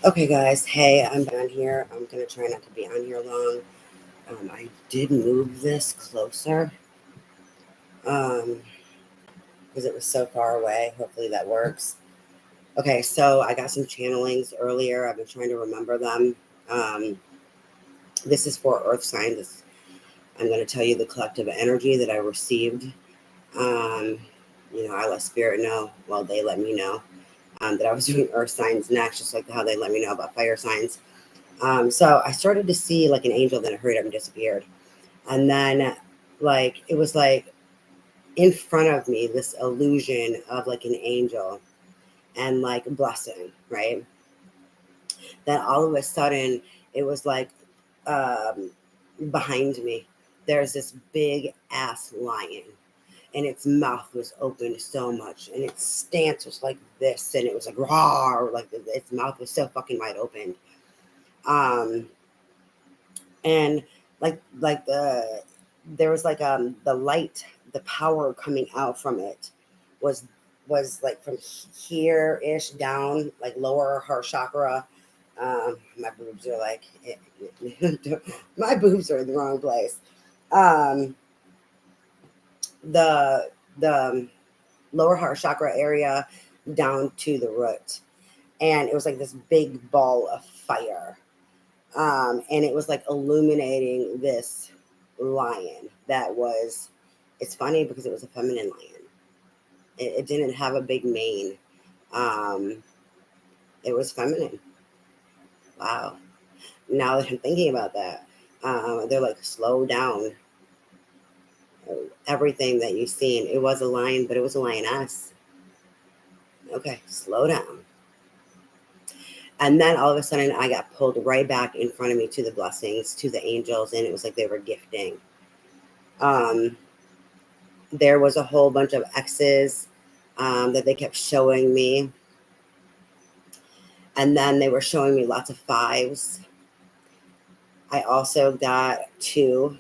Okay, guys. Hey, I'm on here. I'm gonna try not to be on here long. I did move this closer um, because it was so far away. Hopefully that works. Okay, so I got some channelings earlier. I've been trying to remember them. Um, this is for Earth signs. I'm going to tell you the collective energy that I received. Um, I let Spirit know. Well, they let me know that I was doing Earth signs next, just like how they let me know about fire signs. So I started to see like an angel, then I hurried up and disappeared. And then, like, it was like in front of me, this illusion of like an angel and like blessing, right? Then all of a sudden, it was like um, behind me, there's this big ass lion. And its mouth was open so much, and its stance was like this, and it was like raw, like its mouth was so fucking wide open. Um, and like there was like the light, the power coming out from it was like from here ish down, like lower heart chakra. My boobs are like my boobs are in the wrong place. um the the lower heart chakra area down to the root, and it was like this big ball of fire. And it was like illuminating this lion that was, it's funny because it was a feminine lion. It didn't have a big mane. Um, it was feminine. Wow. Now that I'm thinking about that, they're like, slow down. Everything that you've seen, it was a lion, but it was a lioness. Okay, slow down. And then all of a sudden, I got pulled right back in front of me to the blessings, to the angels, and it was like they were gifting. Um, there was a whole bunch of X's that they kept showing me. And then they were showing me lots of fives. I also got two,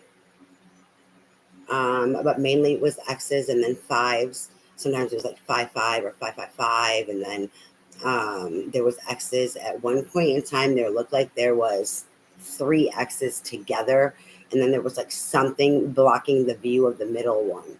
but mainly it was X's and then fives. Sometimes it was like 5 5 or 5 5 5. And then there was X's at one point in time. There looked like there was three X's together. And then there was like something blocking the view of the middle one.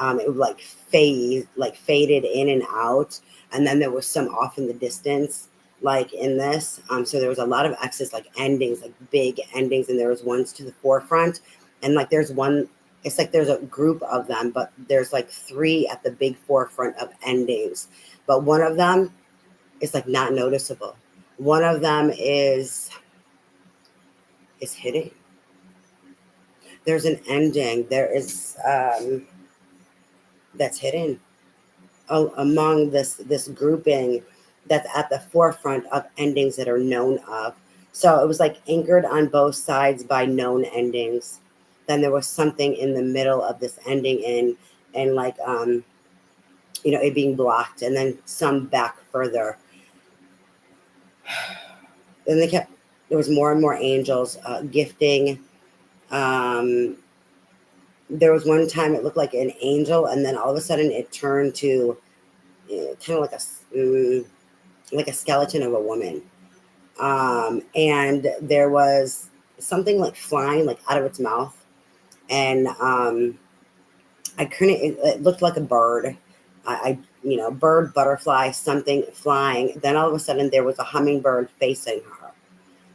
It would like faded in and out, and then there was some off in the distance, like in this. So there was a lot of X's, like endings, like big endings, and there was ones to the forefront, and like there's one. It's like there's a group of them, but there's like three at the big forefront of endings, but one of them is like not noticeable. One of them is hidden. There's an ending. There is that's hidden among this grouping that's at the forefront of endings that are known of. So it was like anchored on both sides by known endings. Then there was something in the middle of this ending and like it being blocked, and then some back further. Then they kept there was more and more angels gifting. Um, there was one time it looked like an angel, and then all of a sudden it turned to kind of like a skeleton of a woman. And there was something like flying like out of its mouth, and I couldn't. It looked like a bird. Bird, butterfly, something flying. Then all of a sudden there was a hummingbird facing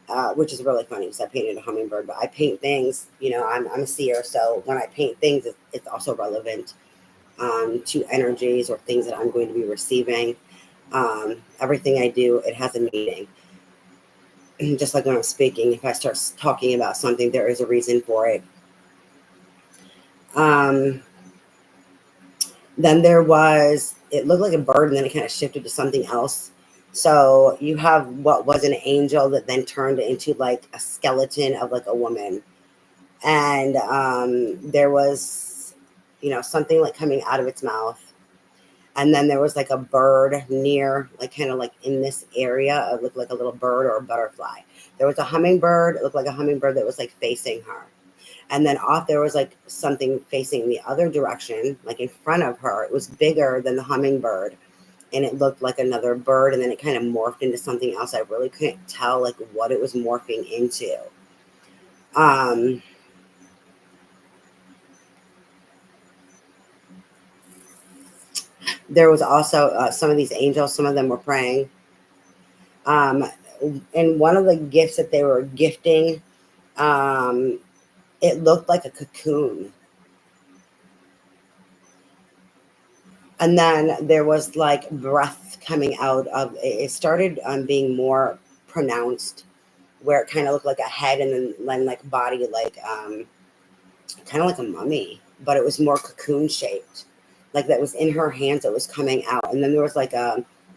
her, which is really funny because I painted a hummingbird. But I paint things. I'm a seer, so when I paint things, it's also relevant to energies or things that I'm going to be receiving. Everything I do, it has a meaning. Just like when I'm speaking, if I start talking about something, there is a reason for it. Um, then there was, it looked like a bird, and then it kind of shifted to something else. So you have what was an angel that then turned into like a skeleton of like a woman. And there was, something like coming out of its mouth. And then there was like a bird near, like kind of like in this area. It looked like a little bird or a butterfly. There was a hummingbird. It looked like a hummingbird that was like facing her. And then off there was like something facing the other direction, like in front of her. It was bigger than the hummingbird. and it looked like another bird, and then it kind of morphed into something else. I really couldn't tell like what it was morphing into. There was also some of these angels, some of them were praying. And one of the gifts that they were gifting, it looked like a cocoon. And then there was like breath coming out of it. It started being more pronounced, where it kind of looked like a head and then like body, like kind of like a mummy, but it was more cocoon shaped, like that was in her hands that was coming out. And then there was like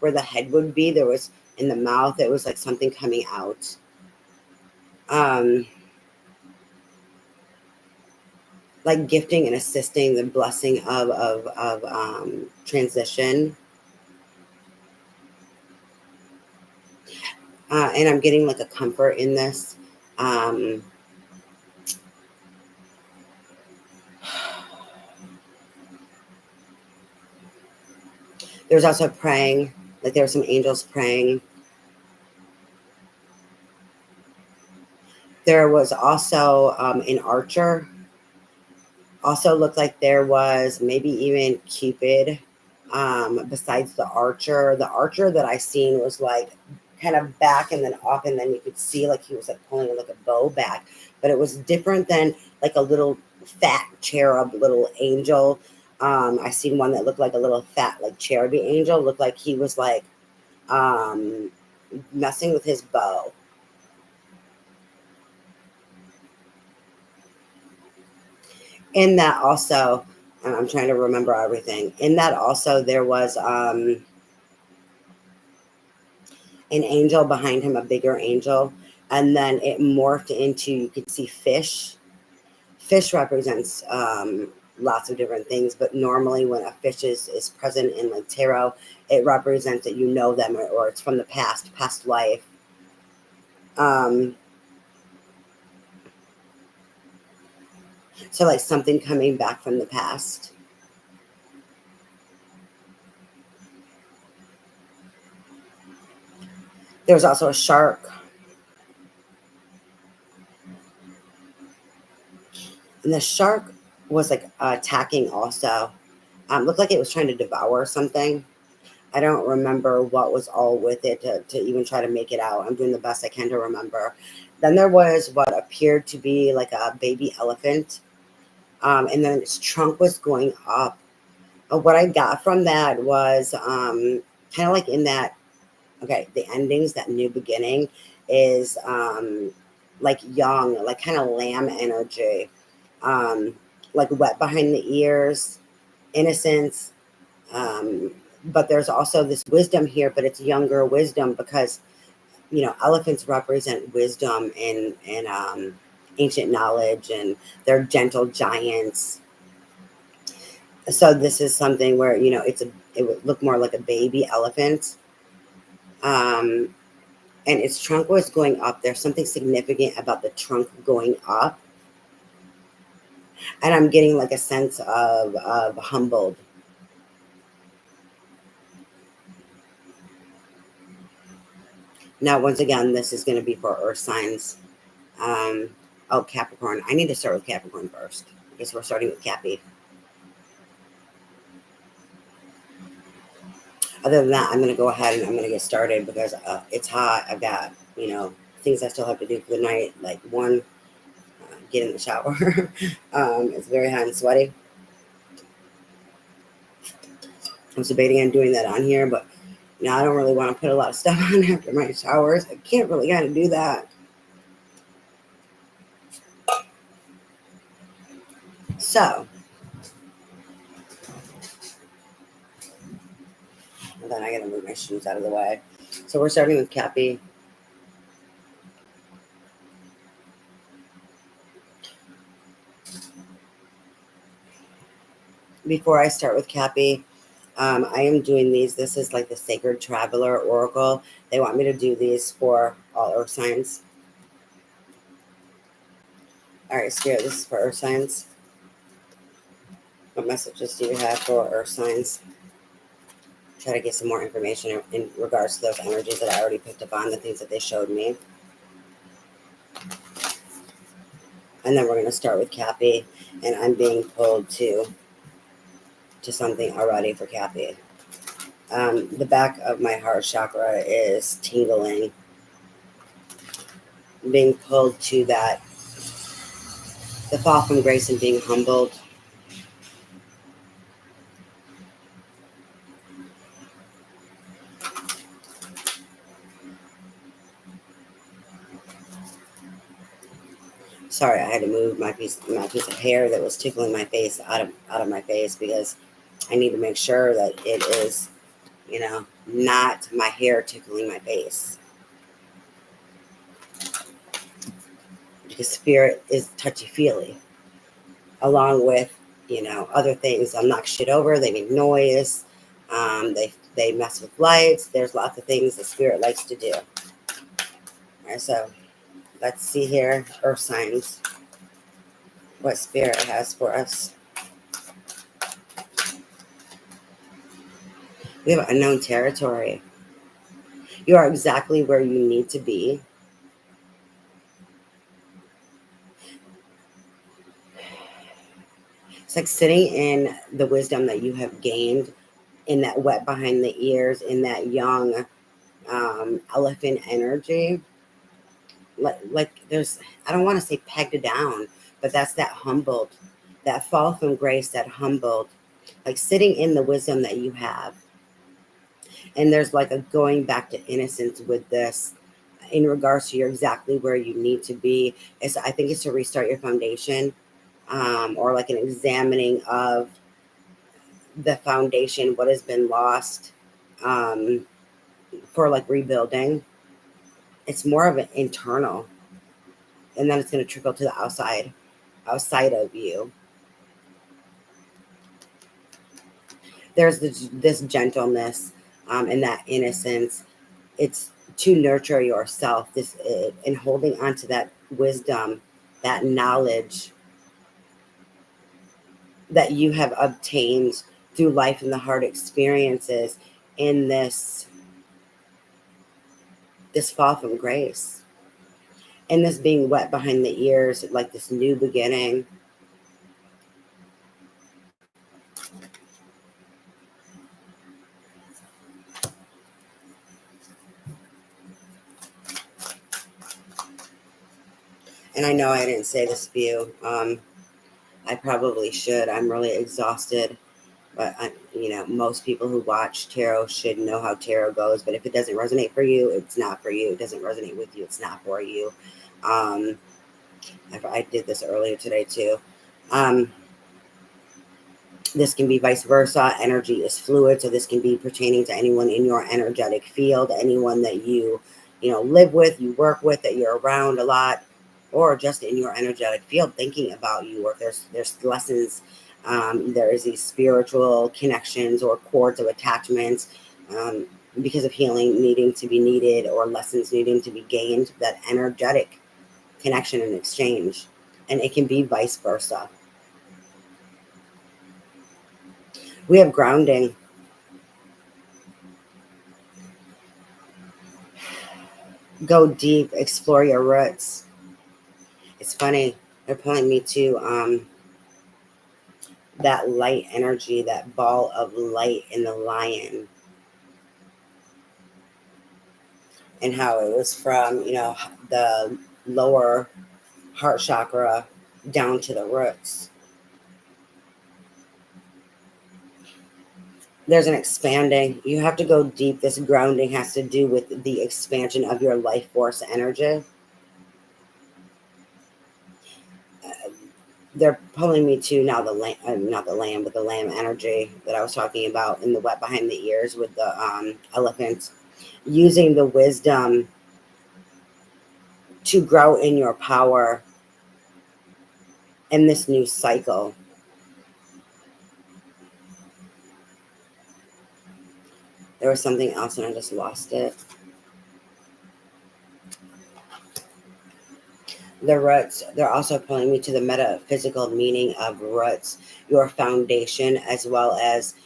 where the head would be, there was in the mouth, it was like something coming out. Like gifting and assisting the blessing of transition. And I'm getting like a comfort in this. There's also praying, like there were some angels praying. There was also an archer. Also looked like there was maybe even Cupid besides the archer. The archer that I seen was like kind of back and then up, and then you could see like he was like pulling like a bow back, but it was different than like a little fat cherub little angel. I seen one that looked like a little fat like cherubby angel, looked like he was like um, messing with his bow. In that also, and I'm trying to remember everything. In that also, there was an angel behind him, a bigger angel, and then it morphed into, you could see fish. Fish represents lots of different things, but normally when a fish is present in like tarot, it represents that you know them, or it's from the past life. Um, so like something coming back from the past. There's also a shark. And the shark was like attacking also. Looked like it was trying to devour something. I don't remember what was all with it to even try to make it out. I'm doing the best I can to remember. Then there was what appeared to be like a baby elephant. And then its trunk was going up. What I got from that was kind of like in that, okay, the endings, that new beginning is like young, like kind of lamb energy, like wet behind the ears, innocence. Um, but there's also this wisdom here, but it's younger wisdom because, you know, elephants represent wisdom and ancient knowledge, and they're gentle giants. So this is something where, you know, it would look more like a baby elephant. Um, and its trunk was going up. There's something significant about the trunk going up. And I'm getting like a sense of humbled. Now, once again, this is going to be for earth signs. Um, oh, Capricorn. I need to start with Capricorn first. I guess we're starting with Cappy. Other than that, I'm going to go ahead and I'm going to get started because it's hot. I've got, you know, things I still have to do for the night. Like one, get in the shower. It's very hot and sweaty. I was debating on doing that on here, but you know, I don't really want to put a lot of stuff on after my showers. I can't really kind of do that. So, and then I got to move my shoes out of the way. So we're starting with Cappy. Before I start with Cappy, I am doing these. This is like the Sacred Traveler Oracle. They want me to do these for all earth signs. All right, Spirit, this is for earth signs. What messages do you have for earth signs? try to get some more information in regards to those energies that I already picked up on, the things that they showed me. And then we're going to start with Cappy, and I'm being pulled to something already for Cappy. The back of my heart chakra is tingling, being pulled to that, the fall from grace and being humbled. Sorry, I had to move my piece of hair that was tickling my face out of my face, because I need to make sure that it is, not my hair tickling my face. Because spirit is touchy-feely, along with, other things. They'll knock shit over. They make noise. They mess with lights. There's lots of things that spirit likes to do. All right, so let's see here, earth signs, what spirit has for us. We have unknown territory. You are exactly where you need to be. It's like sitting in the wisdom that you have gained, in that wet behind the ears, in that young elephant energy. Like there's, I don't want to say pegged down, but that's that humbled, that fall from grace, that humbled, like sitting in the wisdom that you have. And there's like a going back to innocence with this, in regards to you're exactly where you need to be. I think it's to restart your foundation, or like an examining of the foundation, what has been lost, for like rebuilding. It's more of an internal, and then it's going to trickle to the outside of you. There's this gentleness, and that innocence. It's to nurture yourself, and holding on to that wisdom, that knowledge that you have obtained through life and the hard experiences, in this fall from grace, and this being wet behind the ears, like this new beginning. And I know I didn't say this to you. I probably should. I'm really exhausted. But, most people who watch tarot should know how tarot goes. But if it doesn't resonate for you, it's not for you. It doesn't resonate with you, it's not for you. I did this earlier today, too. This can be vice versa. Energy is fluid. So this can be pertaining to anyone in your energetic field, anyone that you live with, you work with, that you're around a lot, or just in your energetic field thinking about you, or if there's lessons, there is these spiritual connections or cords of attachments, because of healing needing to be needed, or lessons needing to be gained, that energetic connection and exchange. And it can be vice versa. We have grounding. Go deep, explore your roots. It's funny, they're pulling me to that light energy, that ball of light in the lion, and how it was from the lower heart chakra down to the roots. There's an expanding. You have to go deep. This grounding has to do with the expansion of your life force energy. They're pulling me to now not the lamb, but the lamb energy that I was talking about in the wet behind the ears with the elephants. Using the wisdom to grow in your power in this new cycle. There was something else and I just lost it. The roots, they're also pulling me to the metaphysical meaning of roots, your foundation, as well as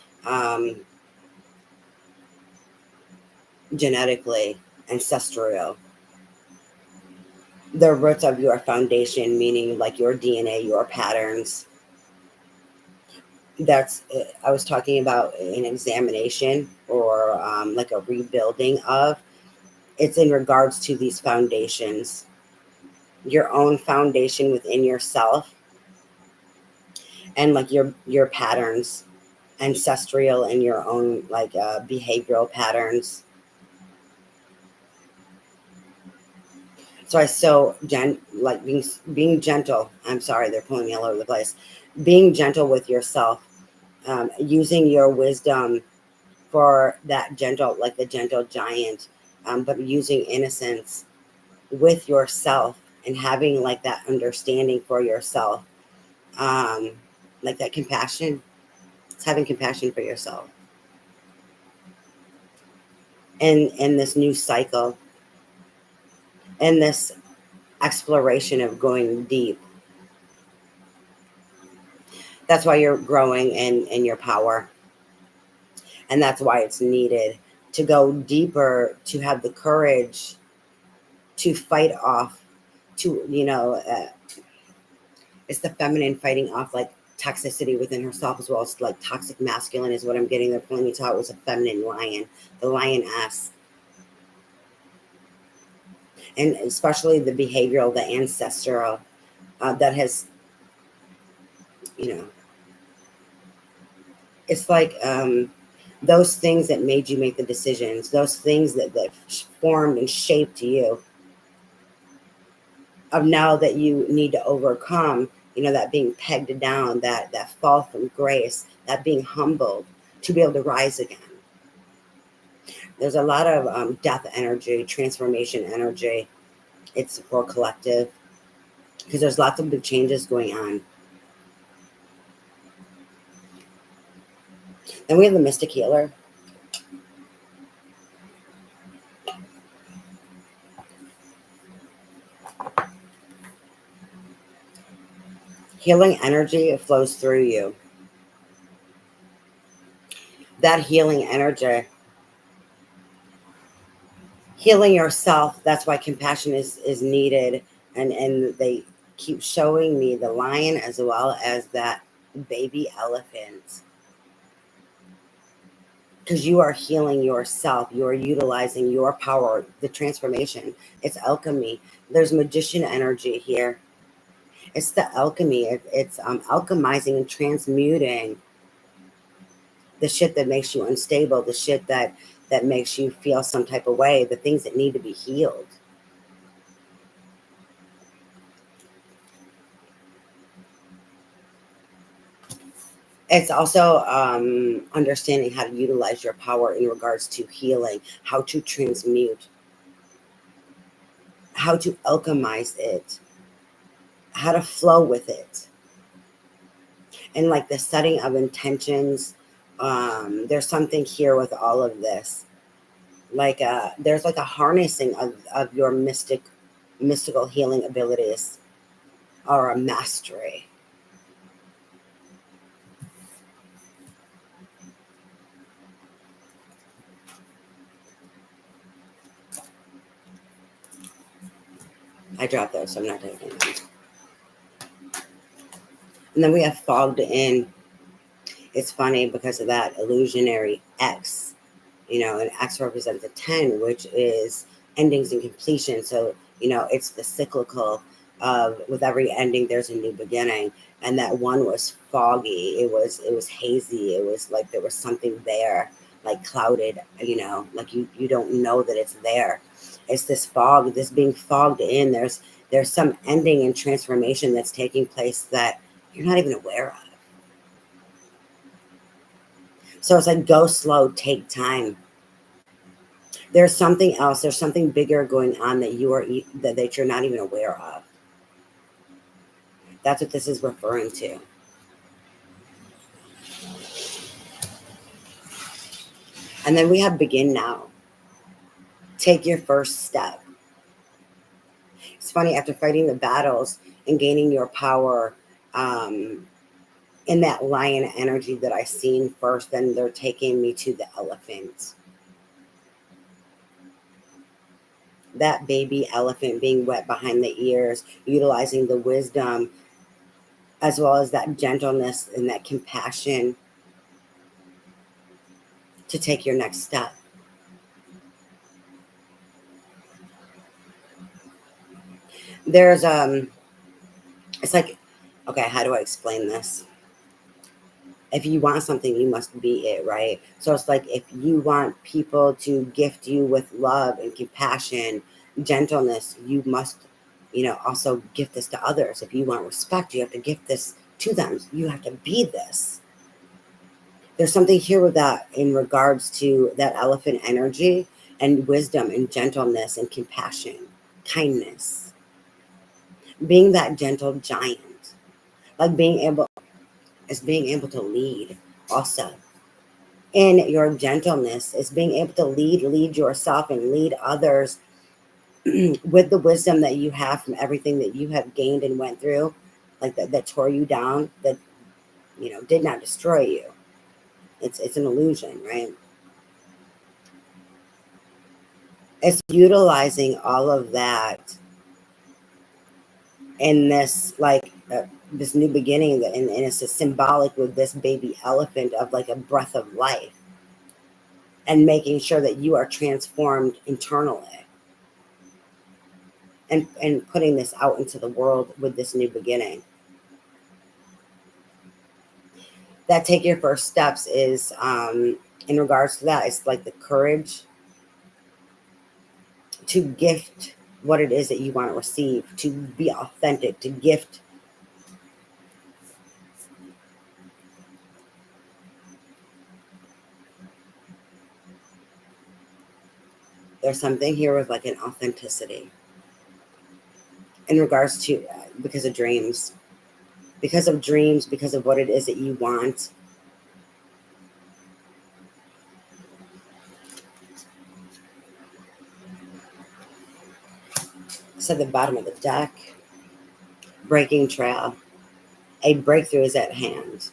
genetically, ancestral. The roots of your foundation, meaning like your DNA, your patterns. That's, I was talking about an examination or like a rebuilding of. It's in regards to these foundations, your own foundation within yourself, and like your patterns, ancestral, and your own like behavioral patterns. So I so like being gentle. I'm sorry, they're pulling me all over the place. Being gentle with yourself, using your wisdom for that gentle, like the gentle giant, but using innocence with yourself and having like that understanding for yourself, um, like that compassion. It's having compassion for yourself, and in this new cycle, and this exploration of going deep. That's why you're growing in your power. And that's why it's needed to go deeper, to have the courage to fight off, to, it's the feminine fighting off like toxicity within herself, as well as like toxic masculine is what I'm getting. They're pulling me to. It was a feminine lion, the lioness. And especially the behavioral, the ancestral, that has, you know, it's like those things that made you make the decisions, those things that formed and shaped you, of now that you need to overcome, that being pegged down, that fall from grace, that being humbled to be able to rise again. There's a lot of death energy, transformation energy. It's for collective, because there's lots of big changes going on. Then we have the mystic healer. Healing energy flows through you. That healing energy, healing yourself, that's why compassion is needed. And they keep showing me the lion as well as that baby elephant, because you are healing yourself, you are utilizing your power, the transformation. It's alchemy. There's magician energy here. It's the alchemy. It's alchemizing and transmuting the shit that makes you unstable, the shit that makes you feel some type of way, the things that need to be healed. It's also understanding how to utilize your power in regards to healing, how to transmute, how to alchemize it, how to flow with it. And like the setting of intentions, there's something here with all of this. Like there's like a harnessing of your mystical healing abilities, or a mastery. I dropped those, so I'm not taking them. And then we have fogged in. It's funny because of that illusionary X. And X represents a 10, which is endings and completion. So, it's the cyclical of, with every ending, there's a new beginning. And that one was foggy. It was hazy. It was like there was something there, like clouded, like you don't know that it's there. It's this fog, this being fogged in. There's some ending and transformation that's taking place that you're not even aware of. So it's like, go slow, take time. There's something else. There's something bigger going on that that you're not even aware of. That's what this is referring to. And then we have begin now. Take your first step. It's funny, after fighting the battles and gaining your power, in that lion energy that I seen first, then they're taking me to the elephant. that baby elephant being wet behind the ears, utilizing the wisdom as well as that gentleness and that compassion to take your next step. There's it's like, okay, how do I explain this? If you want something, you must be it, right? So it's like, if you want people to gift you with love and compassion, gentleness, you must, also gift this to others. If you want respect, you have to gift this to them. You have to be this. There's something here with that in regards to that elephant energy and wisdom and gentleness and compassion, kindness, being that gentle giant, like being able to lead also. In your gentleness is being able to lead yourself and lead others with the wisdom that you have from everything that you have gained and went through, like that tore you down, that did not destroy you. It's an illusion, right? It's utilizing all of that in this, like, this new beginning, that and it's a symbolic with this baby elephant of like a breath of life, and making sure that you are transformed internally, and putting this out into the world with this new beginning. That take your first steps is, in regards to that, it's like the courage to gift what it is that you want to receive, to be authentic, to gift. There's something here with like an authenticity in regards to, because of dreams, because of what it is that you want. So the bottom of the deck, breaking trail, a breakthrough is at hand.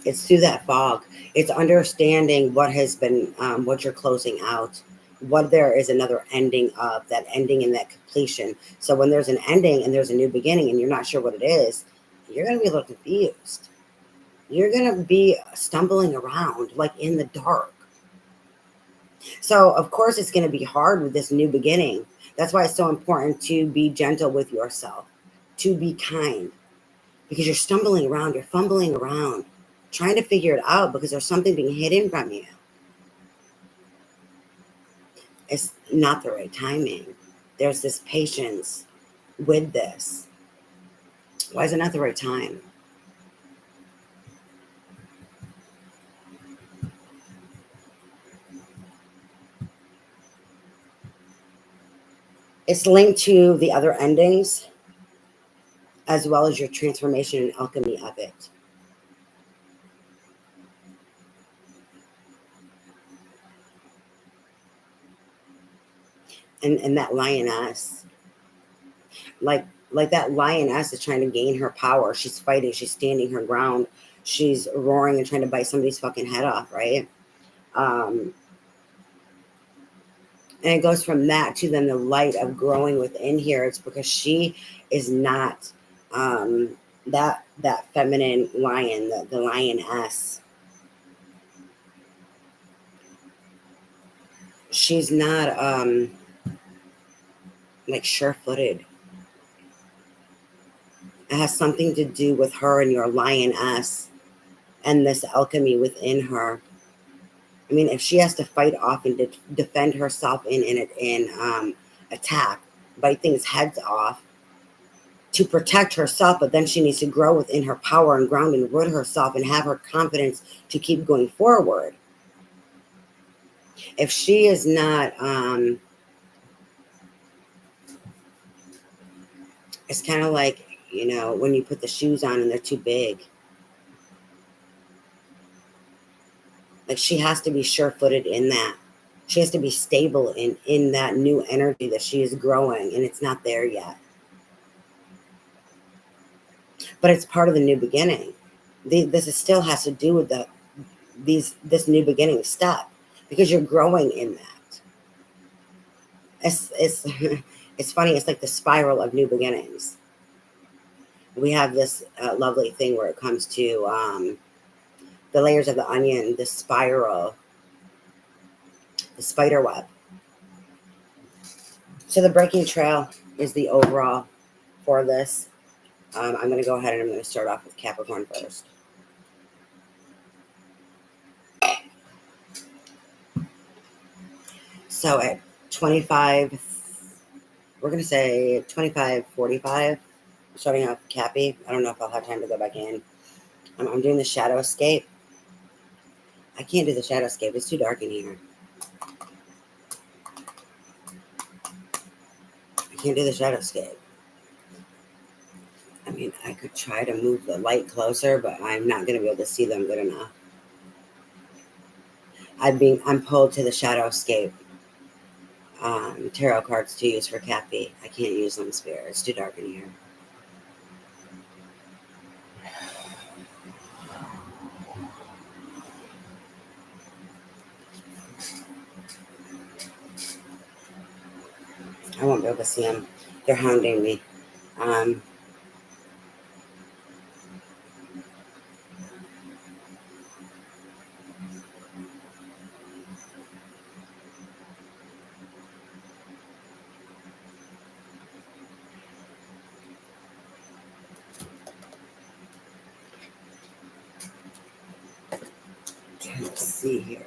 It's through that fog. It's understanding what has been, what you're closing out, what there is another ending of, that ending and that completion. So when there's an ending and there's a new beginning and you're not sure what it is, you're going to be a little confused. You're going to be stumbling around like in the dark. So of course it's going to be hard with this new beginning. That's why it's so important to be gentle with yourself, to be kind, because you're stumbling around, you're fumbling around, trying to figure it out because there's something being hidden from you. It's not the right timing. There's this patience with this. Why is it not the right time? It's linked to the other endings as well as your transformation and alchemy of it. And that lioness, like that lioness is trying to gain her power. She's fighting, she's standing her ground, she's roaring and trying to bite somebody's fucking head off, right? And it goes from that to then the light of growing within here. It's because she is not that feminine lion, the lioness. She's not like sure-footed. It has something to do with her and your lioness and this alchemy within her. I mean, if she has to fight off and defend herself in attack, bite things heads off to protect herself, but then she needs to grow within her power and ground and root herself and have her confidence to keep going forward. If she is not, it's kind of like, when you put the shoes on and they're too big. Like, she has to be sure-footed in that. She has to be stable in that new energy that she is growing, and it's not there yet. But it's part of the new beginning. This still has to do with this new beginning step, because you're growing in that. It's it's funny. It's like the spiral of new beginnings. We have this lovely thing where it comes to the layers of the onion, the spiral, the spider web. So the breaking trail is the overall for this. I'm going to go ahead and I'm going to start off with Capricorn first. So at 25, we're going to say 25:45, starting off Cappy. I don't know if I'll have time to go back in. I'm doing the shadow escape. I can't do the shadow escape. It's too dark in here. I can't do the shadow escape. I mean, I could try to move the light closer, but I'm not going to be able to see them good enough. I'm pulled to the shadow escape. Tarot cards to use for Cappy. I can't use them, Spirit. It's too dark in here. I won't be able to see them. They're hounding me. Let's see here.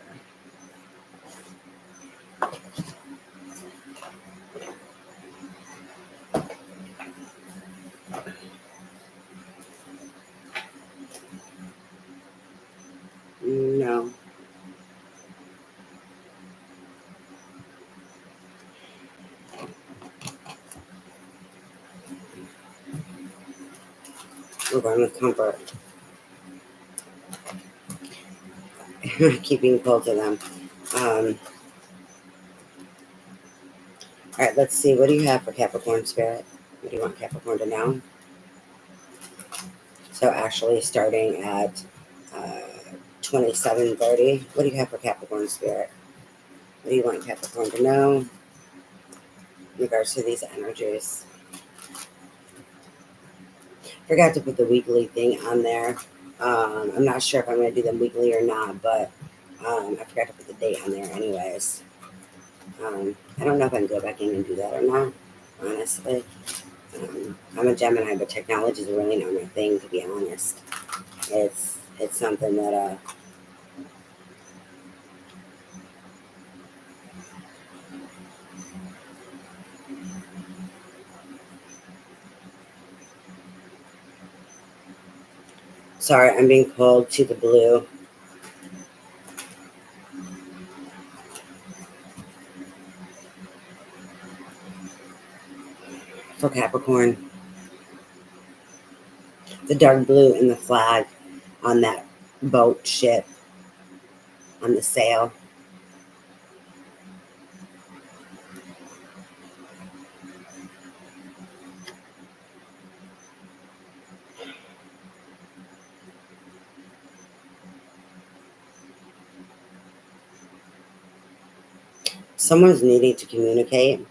No. We're going with comfort. Keeping pulled to them. All right, let's see. What do you have for Capricorn, Spirit? What do you want Capricorn to know? So actually starting at 27:30. What do you have for Capricorn, Spirit? What do you want Capricorn to know in regards to these energies? Forgot to put the weekly thing on there. I'm not sure if I'm going to do them weekly or not, but I forgot to put the date on there anyways. I don't know if I can go back in and do that or not, honestly. I'm a Gemini, but technology is really not my thing, to be honest. It's something that sorry, I'm being pulled to the blue. For Capricorn. The dark blue in the flag on that boat ship on the sail. Someone's needing to communicate.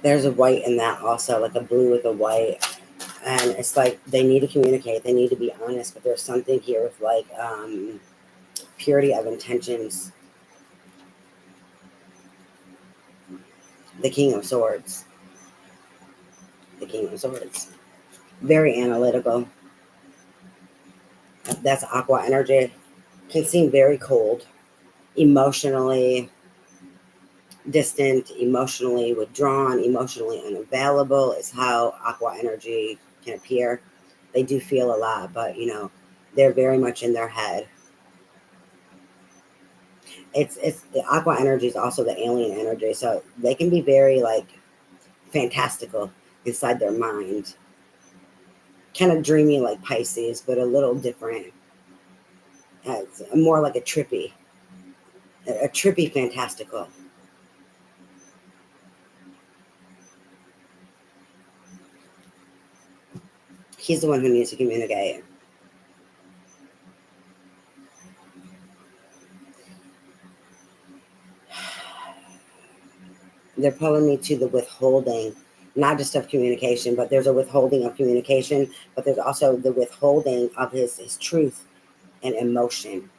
There's a white in that also, like a blue with a white. And it's like they need to communicate. They need to be honest. But there's something here with like purity of intentions. The King of Swords. The King of Swords. Very analytical. That's aqua energy. Can seem very cold. Emotionally distant, emotionally withdrawn, emotionally unavailable is how aqua energy can appear. They do feel a lot, but they're very much in their head. It's the aqua energy is also the alien energy, so they can be very like fantastical inside their mind, kind of dreamy like Pisces, but a little different. It's more like a trippy. A trippy fantastical. He's the one who needs to communicate. They're pulling me to the withholding, not just of communication, but there's a withholding of communication, but there's also the withholding of his truth and emotion.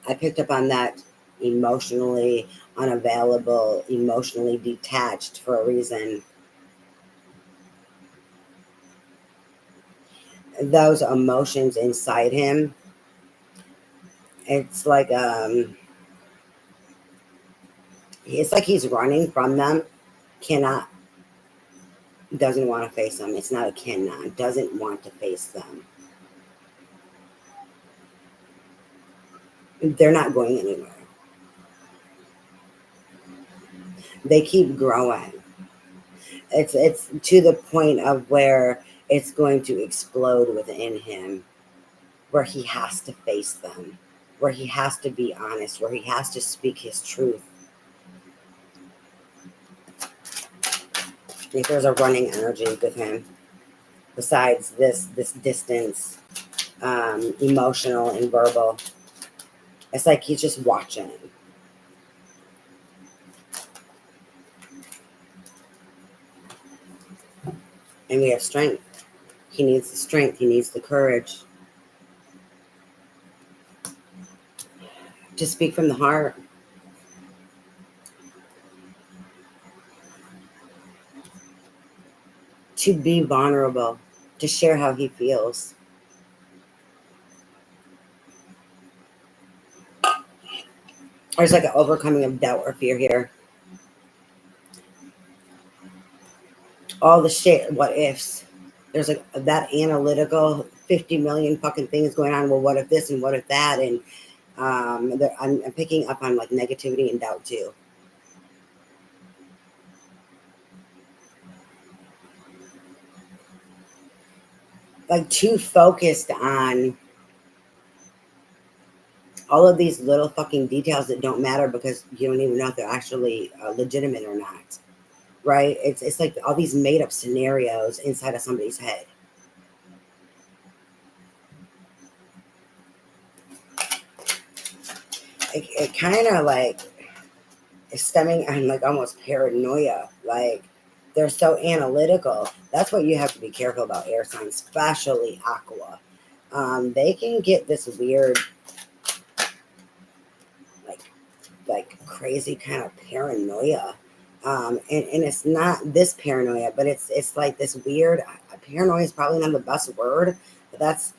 I picked up on that. Emotionally unavailable, emotionally detached for a reason. Those emotions inside him, it's like he's running from them, cannot, doesn't want to face them. It's not a cannot, doesn't want to face them. They're not going anywhere. They keep growing. It's to the point of where it's going to explode within him, where he has to face them, where he has to be honest, where he has to speak his truth. If there's a running energy with him, besides this distance, emotional and verbal, it's like he's just watching. And we have strength. He needs the strength. He needs the courage to speak from the heart. To be vulnerable, to share how he feels. There's like an overcoming of doubt or fear here. All the shit, what ifs. There's like that analytical 50 million fucking things going on. Well, what if this and what if that? And I'm picking up on like negativity and doubt too. Like too focused on all of these little fucking details that don't matter because you don't even know if they're actually legitimate or not, right? It's like all these made up scenarios inside of somebody's head. It kind of like is stemming on like almost paranoia. Like they're so analytical. That's what you have to be careful about, air signs, especially Aqua. They can get this weird, like crazy kind of paranoia. And it's not this paranoia, but it's like this weird. Paranoia is probably not the best word, but that's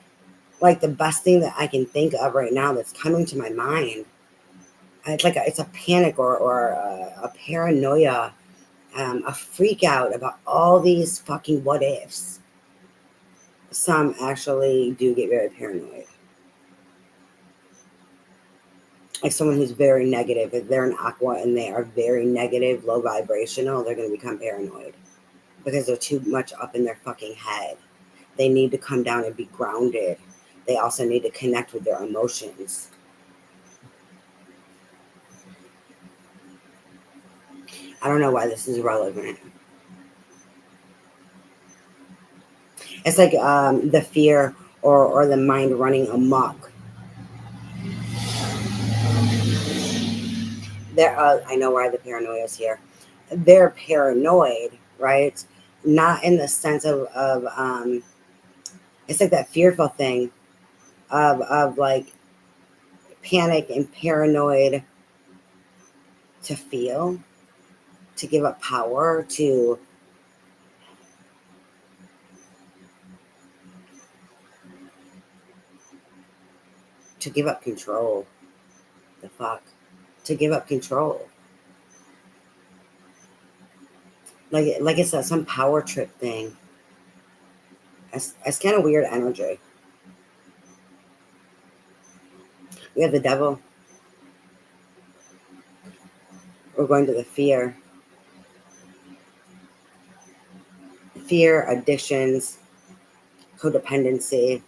like the best thing that I can think of right now that's coming to my mind. It's like it's a panic or a paranoia, a freak out about all these fucking what ifs. Some actually do get very paranoid. Like someone who's very negative, if they're an aqua and they are very negative, low vibrational, they're going to become paranoid because they're too much up in their fucking head. They need to come down and be grounded. They also need to connect with their emotions. I don't know why this is relevant. It's like the fear or the mind running amok. I know why the paranoia is here. They're paranoid, right? Not in the sense of it's like that fearful thing of like panic and paranoid to feel, to give up power, to give up control. The fuck? To give up control. Like it's some power trip thing. It's kind of weird energy. We have the devil. We're going to the fear. Fear, addictions, codependency.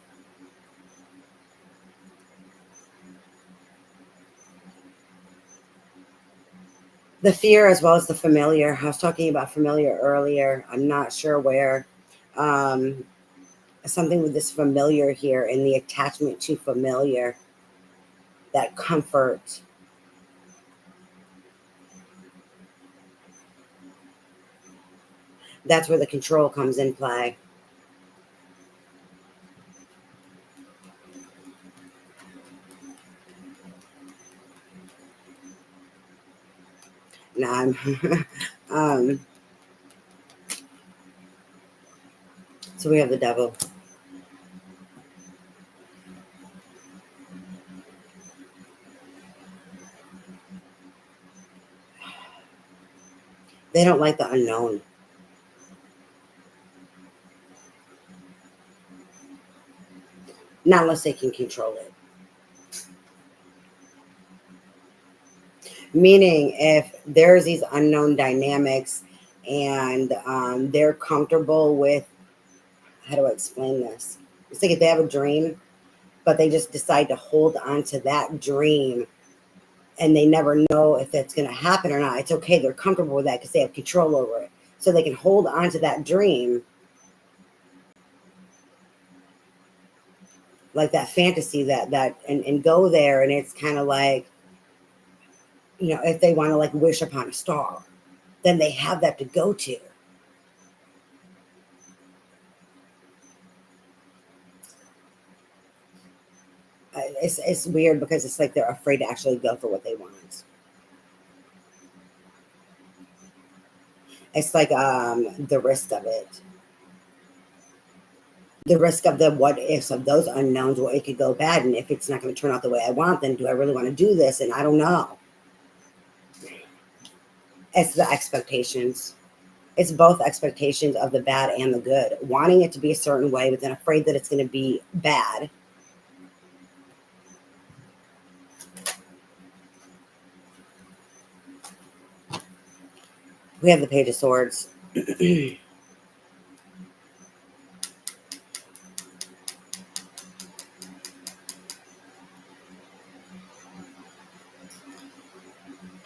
The fear as well as the familiar. I was talking about familiar earlier. I'm not sure where. Um, Something with this familiar here and the attachment to familiar, that comfort. That's where the control comes in play. Now I'm so we have the devil. They don't like the unknown. Not unless they can control it. Meaning, if there's these unknown dynamics and they're comfortable with, how do I explain this? It's like if they have a dream, but they just decide to hold on to that dream and they never know if it's going to happen or not. It's okay. They're comfortable with that because they have control over it. So they can hold on to that dream, like that fantasy and go there. And it's kind of like, if they want to like wish upon a star, then they have that to go to. It's weird because it's like they're afraid to actually go for what they want. It's like the risk of it, the risk of the what ifs of those unknowns. Well, it could go bad, and if it's not going to turn out the way I want, then do I really want to do this? And I don't know. It's the expectations. It's both expectations of the bad and the good, wanting it to be a certain way, but then afraid that it's going to be bad. We have the Page of Swords. Oh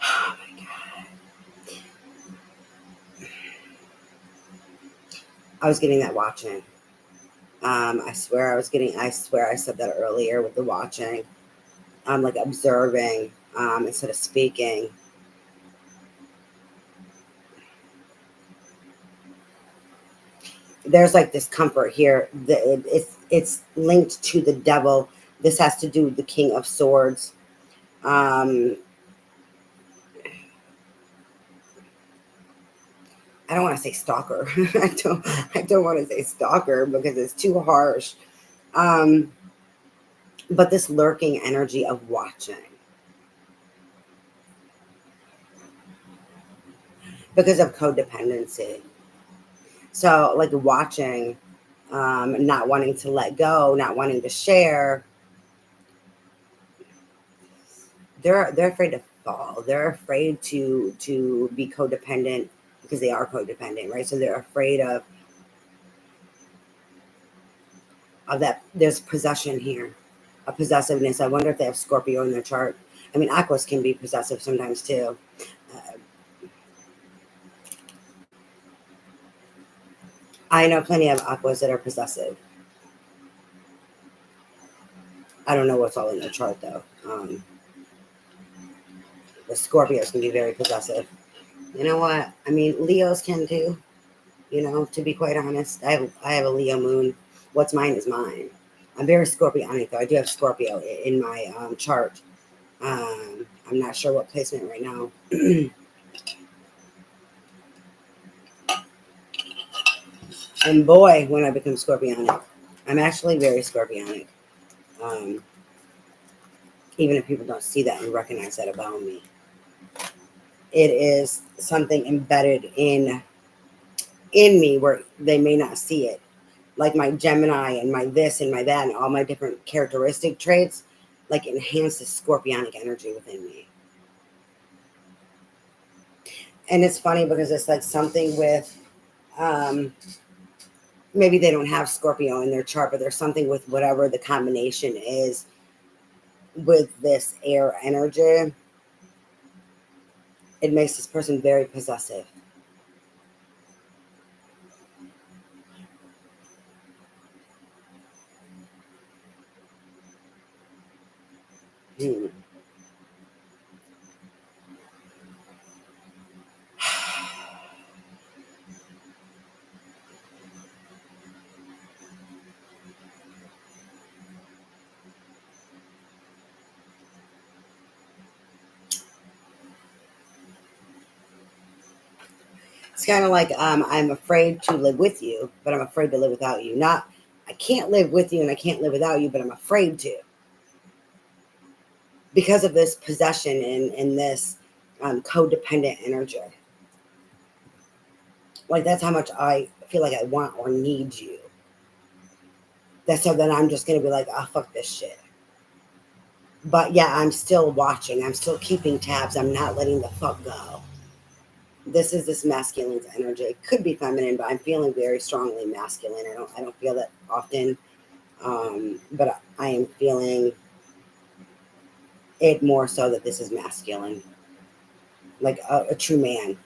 my God. I was getting that watching. I swear I swear I said that earlier with the watching. Like observing instead of speaking. There's like this comfort here. It's linked to the devil. This has to do with the King of Swords. I don't want to say stalker. I don't want to say stalker because it's too harsh. Um, but this lurking energy of watching because of codependency. So like watching, not wanting to let go, not wanting to share. They're afraid to fall. They're afraid to be codependent because they are codependent, right? So they're afraid of that. There's possession here, a possessiveness. I wonder if they have Scorpio in their chart. I mean, Aquas can be possessive sometimes too. I know plenty of Aquas that are possessive. I don't know what's all in their chart though. The Scorpios can be very possessive. You know what? I mean, Leos can too. To be quite honest, I have a Leo moon. What's mine is mine. I'm very Scorpionic though. I do have Scorpio in my chart. I'm not sure what placement right now. And boy, when I become Scorpionic, I'm actually very Scorpionic. Um, Even if people don't see that and recognize that about me, it is something embedded in me where they may not see it. Like my Gemini and my this and my that and all my different characteristic traits, like enhance the Scorpionic energy within me. And it's funny because it's like something with um, maybe they don't have Scorpio in their chart, but there's something with whatever the combination is with this air energy It makes this person very possessive. Hmm. It's kind of like I'm afraid to live with you, but I'm afraid to live without you. Not I can't live with you and I can't live without you, but I'm afraid to because of this possession and this codependent energy. Like that's how much I feel like I want or need you. That's so then I'm just gonna be like, oh fuck this shit. But yeah, I'm still watching. I'm still keeping tabs. I'm not letting the fuck go. This is this masculine energy. It could be feminine, but I'm feeling very strongly masculine. I don't feel that often. But I am feeling it more so that this is masculine. Like a true man,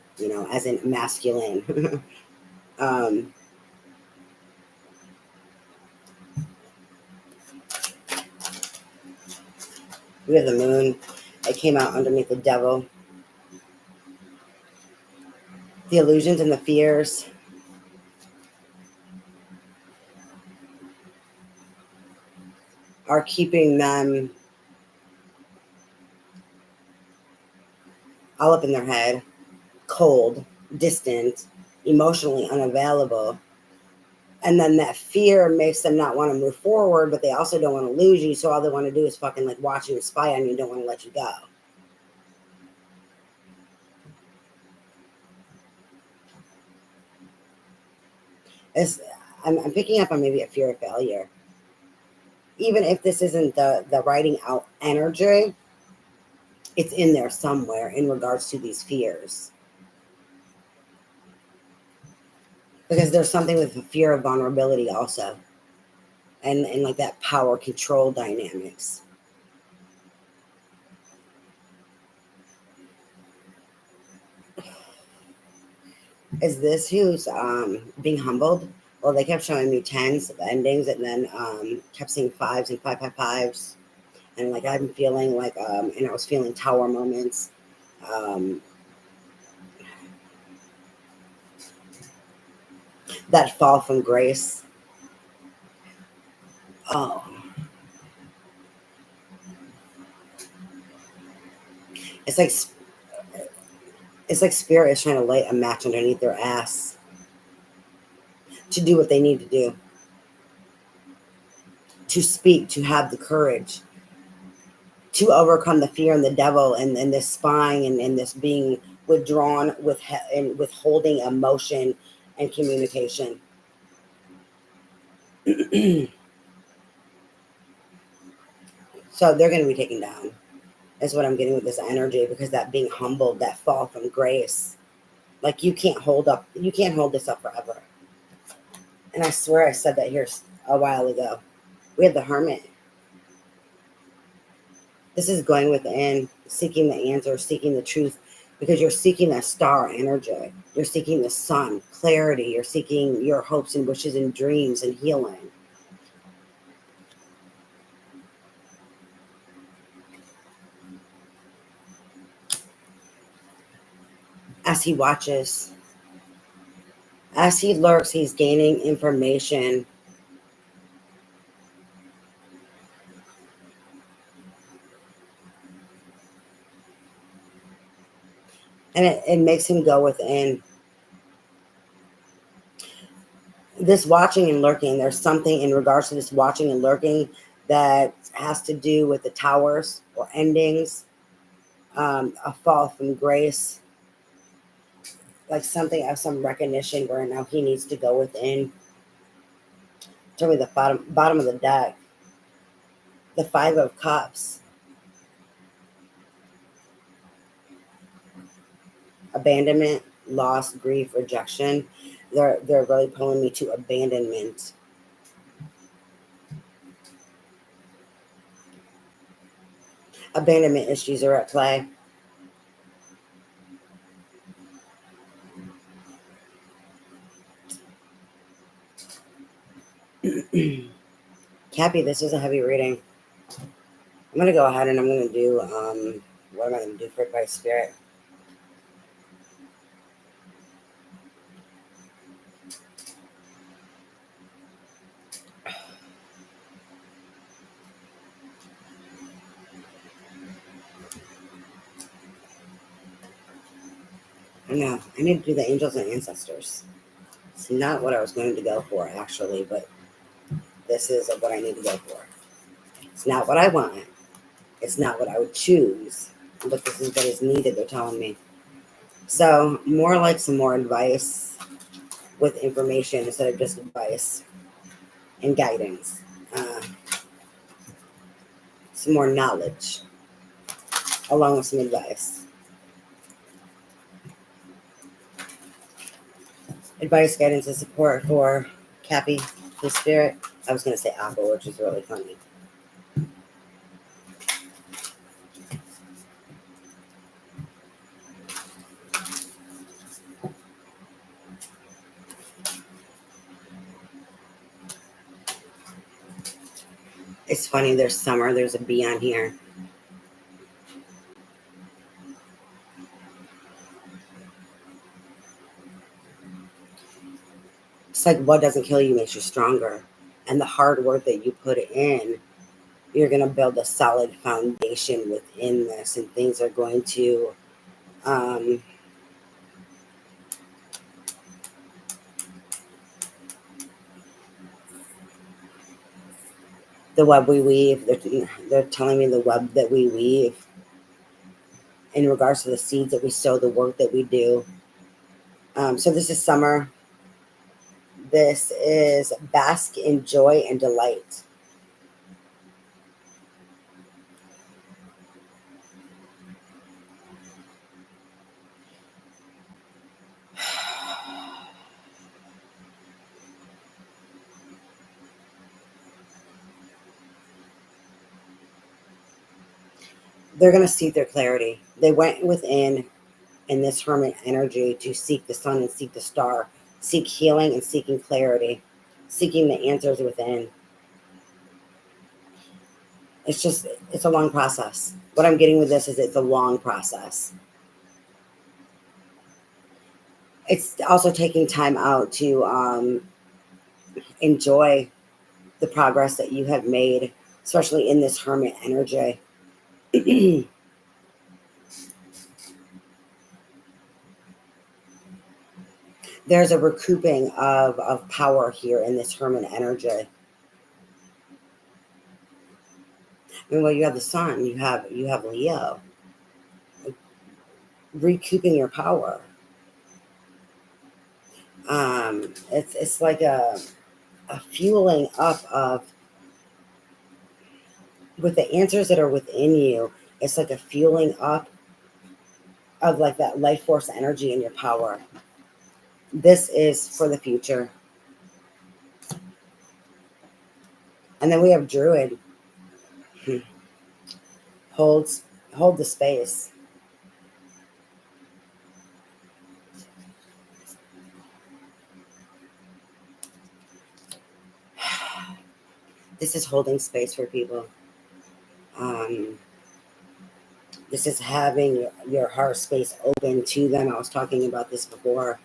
as in masculine. um we have the moon. It came out underneath the devil. The illusions and the fears are keeping them all up in their head, cold, distant, emotionally unavailable. And then that fear makes them not want to move forward, but they also don't want to lose you. So all they want to do is fucking like watch you and spy on you and don't want to let you go. It's, I'm picking up on maybe a fear of failure. Even if this isn't the writing out energy, it's in there somewhere in regards to these fears. Because there's something with the fear of vulnerability also. And like that power control dynamics. Is this who's being humbled? Well, they kept showing me tens of endings and then kept seeing fives and fives. And like I'm feeling like, and I was feeling tower moments. Um, that fall from grace. Oh, it's like spirit is trying to light a match underneath their ass to do what they need to do, to speak, to have the courage, to overcome the fear and the devil and this spying and this being withdrawn and withholding emotion and communication. So they're going to be taken down. Is what I'm getting with this energy, because that being humbled, that fall from grace, like you can't hold this up forever. And I swear I said that here a while ago. We have the hermit. This is going within, seeking the answer, seeking the truth, because you're seeking that star energy. You're seeking the sun, clarity. You're seeking your hopes and wishes and dreams and healing. As he watches, as he lurks, he's gaining information. And it makes him go within. This watching and lurking, there's something in regards to this watching and lurking that has to do with the towers or endings, a fall from grace, like something of some recognition where now he needs to go within. Tell me the bottom of the deck, the Five of Cups, abandonment, loss, grief, rejection. They're really pulling me to abandonment. Abandonment issues are at play. Cappy, this is a heavy reading. I'm going to go ahead and I'm going to do, what am I going to do for advice, Spirit? No, I need to do the angels and ancestors. It's not what I was going to go for, actually, but this is what I need to go for. It's not what I want. It's not what I would choose, but this is what is needed, they're telling me. So, more like some more advice with information instead of just advice and guidance. Some more knowledge along with some advice. Advice, guidance, and support for Cappy, the spirit. I was going to say Apple, which is really funny. It's funny, there's summer, there's a bee on here. It's like what doesn't kill you makes you stronger. And the hard work that you put in, you're going to build a solid foundation within this, and things are going to the web we weave. They're telling me the web that we weave in regards to the seeds that we sow, the work that we do. So this is summer. This is bask in joy and delight. They're going to seek their clarity. They went within in this hermit energy to seek the sun and seek the star, seek healing and seeking clarity, seeking the answers within. It's a long process. What I'm getting with this is it's a long process. It's also taking time out to enjoy the progress that you have made, especially in this hermit energy. There's a recouping of power here in this hermit energy. I mean, well, you have the sun, you have Leo, recouping your power. It's like a fueling up of, with the answers that are within you. It's like a fueling up of like that life force energy in your power. This is for the future. And then we have Druid. Hold the space. This is holding space for people. This is having your heart space open to them. I was talking about this before.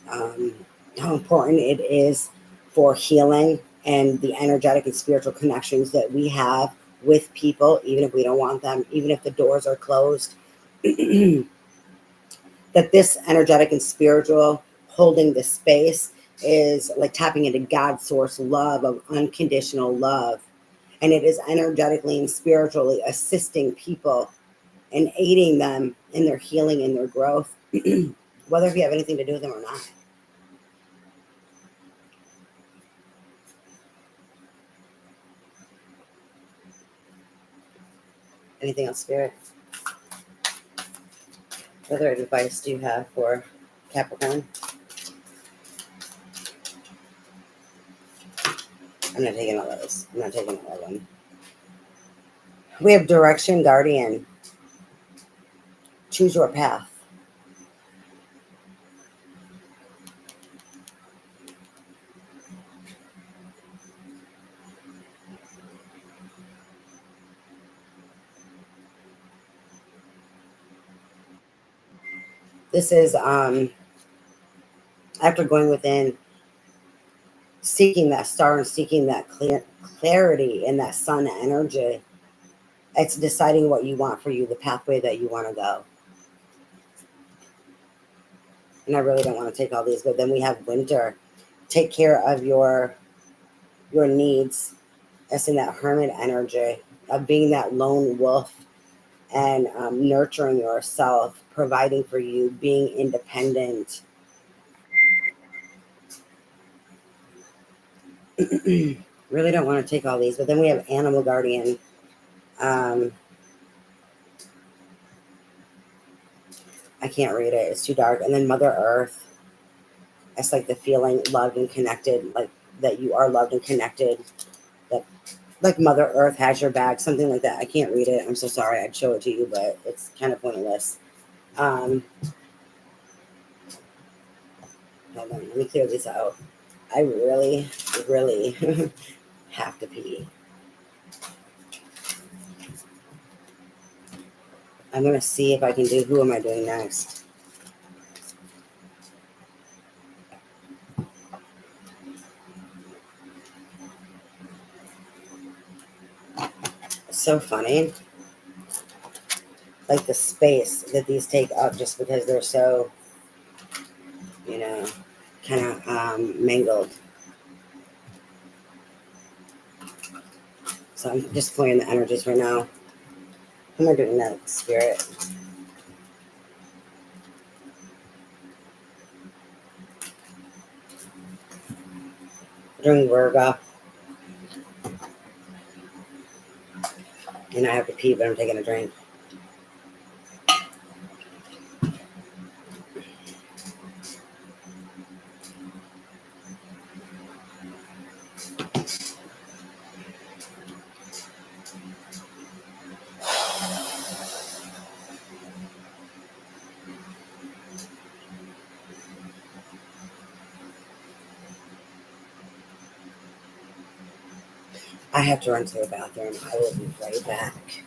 How important it is for healing and the energetic and spiritual connections that we have with people, even if we don't want them, even if the doors are closed. That this energetic and spiritual holding the space is like tapping into God's source love of unconditional love. And it is energetically and spiritually assisting people and aiding them in their healing and their growth, whether if you have anything to do with them or not. Anything else, Spirit? What other advice do you have for Capricorn? I'm not taking all those. I'm not taking all of them. We have Direction Guardian. Choose your path. This is after going within, seeking that star and seeking that clarity in that sun energy. It's deciding what you want for you, the pathway that you want to go. And I really don't want to take all these, but then we have winter. Take care of your needs. That's in that hermit energy of being that lone wolf and nurturing yourself, providing for you, being independent. Really don't want to take all these, but then we have animal guardian. Um, I can't read it. It's too dark. And then Mother Earth. It's like the feeling loved and connected, like that you are loved and connected. That like Mother Earth has your back, something like that. I can't read it. I'm so sorry. I'd show it to you, but it's kind of pointless. Hold on. Let me clear this out. I really, really have to pee. I'm gonna see if I can do. Who am I doing next? It's so funny, like the space that these take up, just because they're so, you know, kind of mangled. So I'm just clearing the energies right now. Who am I doing next, Spirit? Doing Virgo, and I have to pee, but I'm taking a drink. I have to run to the bathroom. I will be right back.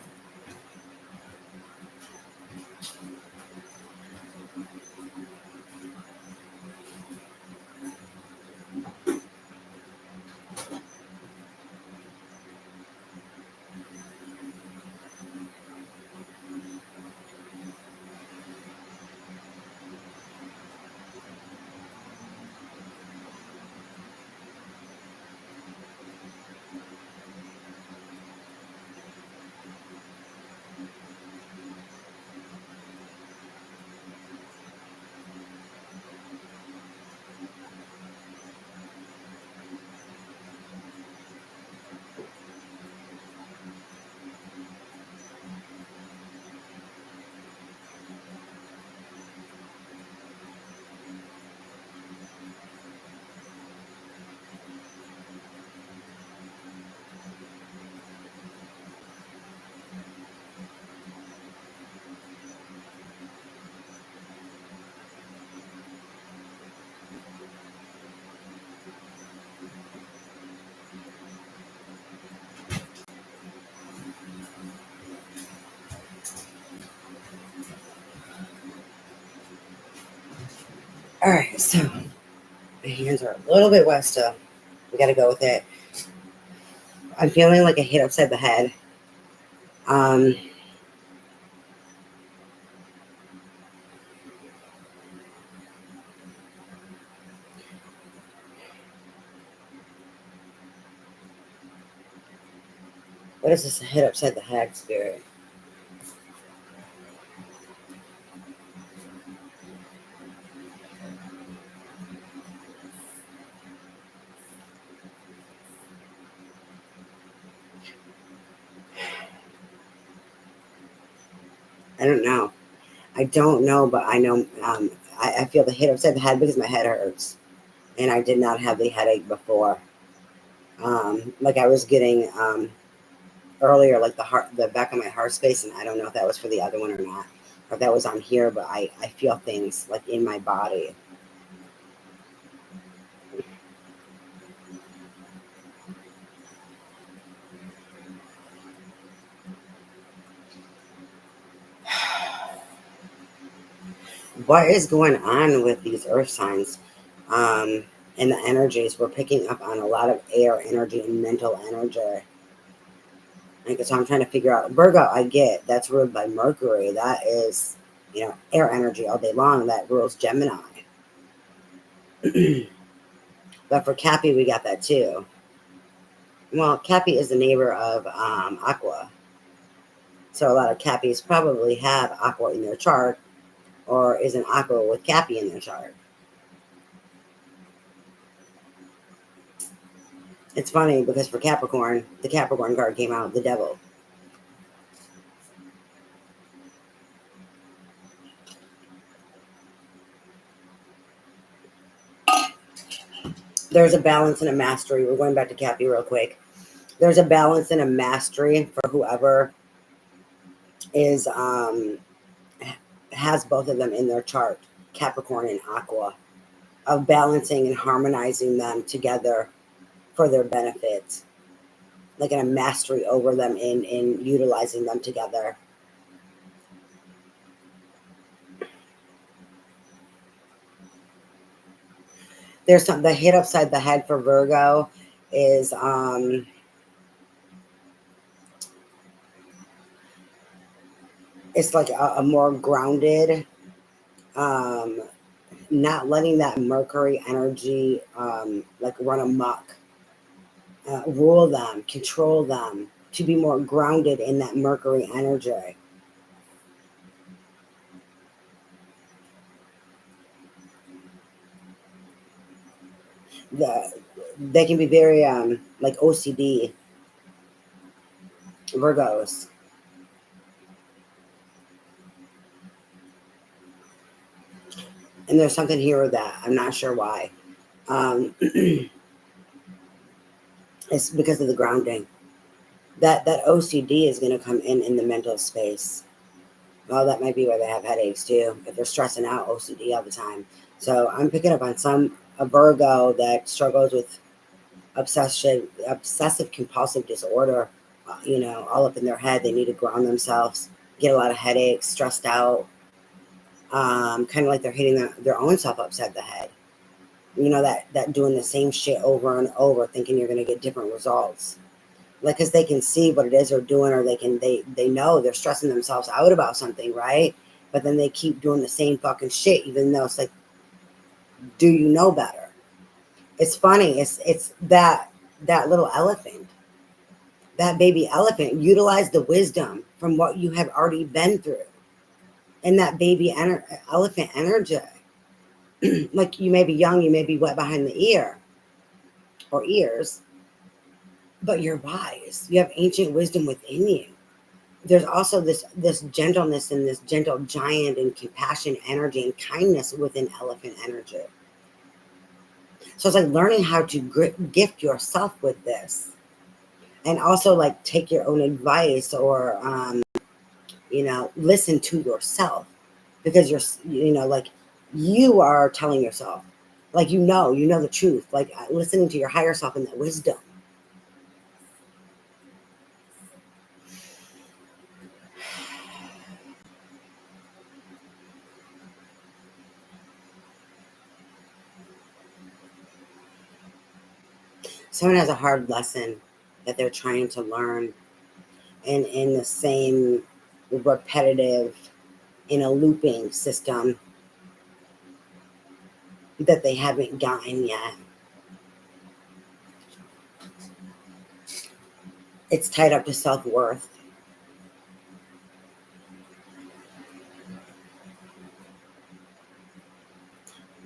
All right, so my hands are a little bit wet still. We got to go with it. I'm feeling like a hit upside the head. Um, what is this? A hit upside the head, Spirit? I don't know. I don't know, but I know I feel the hit upside the head because my head hurts. And I did not have the headache before. Like I was getting earlier, like the back of my heart space, and I don't know if that was for the other one or not, or if that was on here, but I feel things like in my body. What is going on with these earth signs and the energies? We're picking up on a lot of air energy and mental energy. Like, so I'm trying to figure out Virgo. I get that's ruled by Mercury. That is, air energy all day long. That rules Gemini. But for Cappy, we got that too. Well, Cappy is the neighbor of Aqua. So a lot of Cappies probably have Aqua in their chart, or is an Aqua with Cappy in their chart. It's funny because for Capricorn, the Capricorn card came out, the Devil. There's a balance and a mastery. We're going back to Cappy real quick. There's a balance and a mastery for whoever is has both of them in their chart, Capricorn and Aqua, of balancing and harmonizing them together for their benefit, like in a mastery over them in utilizing them together. There's some, the hit upside the head for Virgo is it's like a more grounded, not letting that Mercury energy like run amok, rule them, control them, to be more grounded in that Mercury energy. They can be very like OCD Virgos. And there's something here with that. I'm not sure why. It's because of the grounding. That OCD is going to come in the mental space. Well, that might be why they have headaches too. If they're stressing out, OCD all the time. So I'm picking up on a Virgo that struggles with obsessive compulsive disorder. All up in their head. They need to ground themselves. Get a lot of headaches, stressed out. Kind of like they're hitting their own self upside the head. That doing the same shit over and over, thinking you're going to get different results. Like, because they can see what it is they're doing, or they know they're stressing themselves out about something, right? But then they keep doing the same fucking shit, even though it's like, do you know better? It's funny. It's that little elephant, that baby elephant. Utilize the wisdom from what you have already been through, and that baby elephant energy. Like, you may be young, you may be wet behind the ear or ears, but you're wise. You have ancient wisdom within you. There's also this gentleness and this gentle giant and compassion energy and kindness within elephant energy. So it's like learning how to gift yourself with this, and also like take your own advice, or listen to yourself, because like you are telling yourself, like you know the truth, like listening to your higher self and that wisdom. Someone has a hard lesson that they're trying to learn, and in the same repetitive, in a looping system that they haven't gotten yet. It's tied up to self-worth.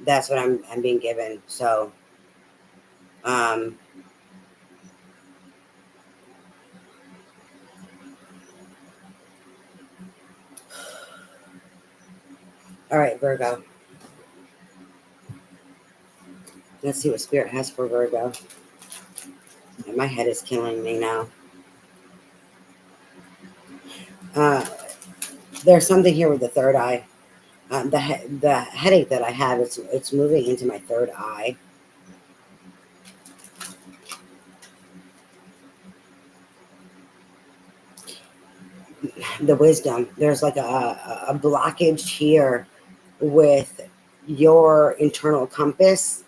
That's what I'm being given. So all right, Virgo. Let's see what Spirit has for Virgo. My head is killing me now. There's something here with the third eye. The headache that I have, it's moving into my third eye. The wisdom. There's like a blockage here with your internal compass,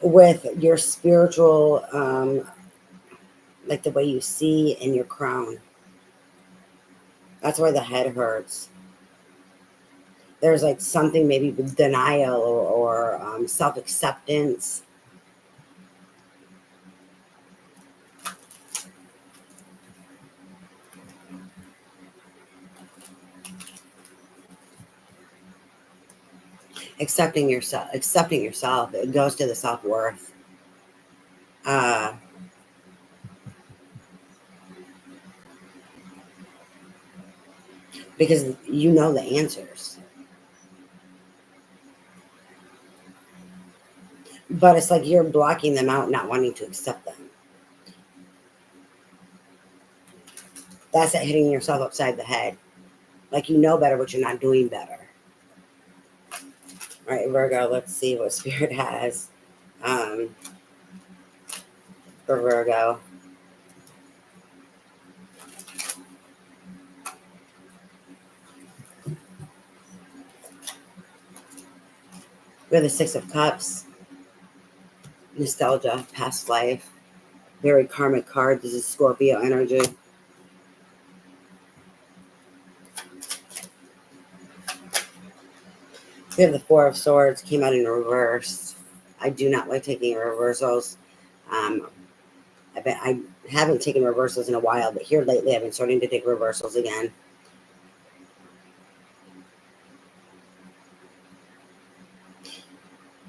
with your spiritual, like the way you see in your crown. That's why the head hurts. There's like something maybe with denial or self-acceptance. Accepting yourself. It goes to the self-worth. Uh, because you know the answers. But it's like you're blocking them out, not wanting to accept them. That's it, hitting yourself upside the head. Like you know better, but you're not doing better. All right, Virgo, let's see what Spirit has for Virgo. We have the Six of Cups, nostalgia, past life, very karmic card. This is Scorpio energy. We have the Four of Swords, came out in reverse. I do not like taking reversals. I haven't taken reversals in a while, but here lately I've been starting to take reversals again.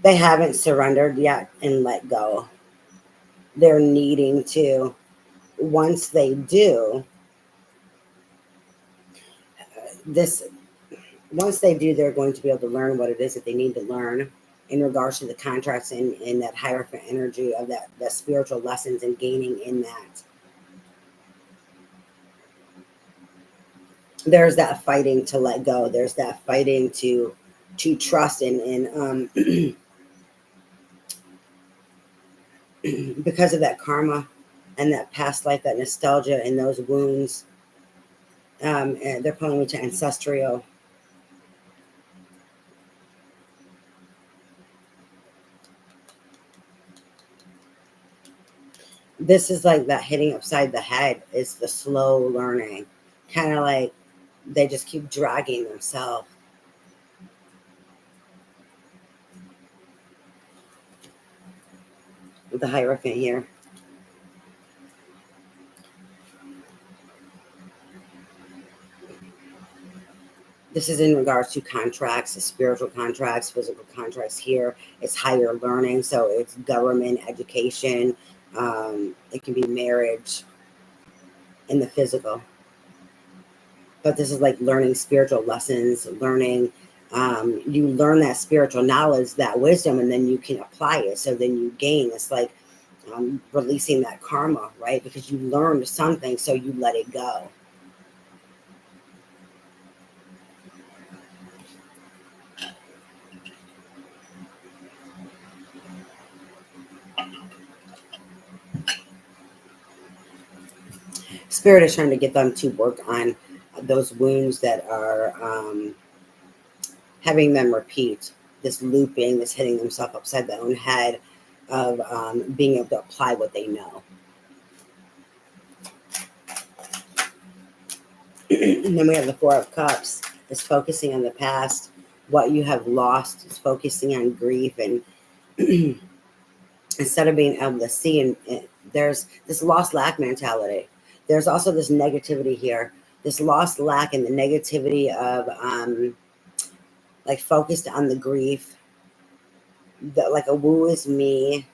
They haven't surrendered yet and let go. They're needing to. Once they do, they're going to be able to learn what it is that they need to learn in regards to the contracts and in that Hierophant energy of that spiritual lessons and gaining in that. There's that fighting to let go. There's that fighting to trust in because of that karma and that past life, that nostalgia and those wounds. And they're pulling me to ancestral. This is like that hitting upside the head is the slow learning. Kind of like they just keep dragging themselves. With the Hierophant here. This is in regards to contracts, spiritual contracts, physical contracts here. It's higher learning, so it's government, education. It can be marriage in the physical. But this is like learning spiritual lessons, learning. You learn that spiritual knowledge, that wisdom, and then you can apply it. So then you gain. It's like releasing that karma, right? Because you learned something, so you let it go. Spirit is trying to get them to work on those wounds that are having them repeat this looping, this hitting themselves upside their own head of being able to apply what they know. And then we have the Four of Cups. It's focusing on the past, what you have lost. It's focusing on grief and instead of being able to see, and there's this lost lack mentality. There's also this negativity here, this lost lack and the negativity of like focused on the grief, like a woo is me,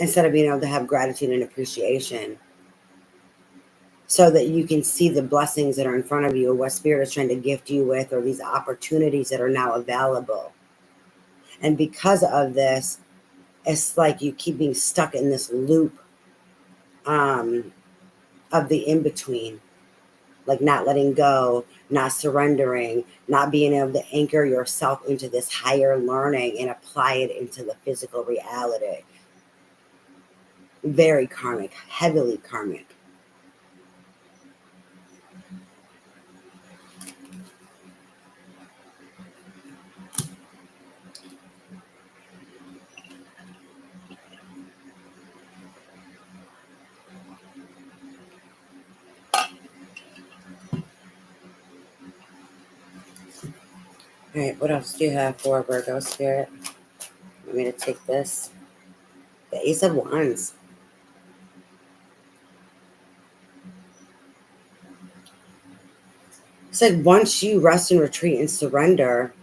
instead of being able to have gratitude and appreciation so that you can see the blessings that are in front of you or what Spirit is trying to gift you with or these opportunities that are now available. And because of this, it's like you keep being stuck in this loop of the in-between, like not letting go, not surrendering, not being able to anchor yourself into this higher learning and apply it into the physical reality. Very karmic, heavily karmic. All right, what else do you have for Virgo Spirit? Want me to take this? The Ace of Wands. It's like once you rest and retreat and surrender,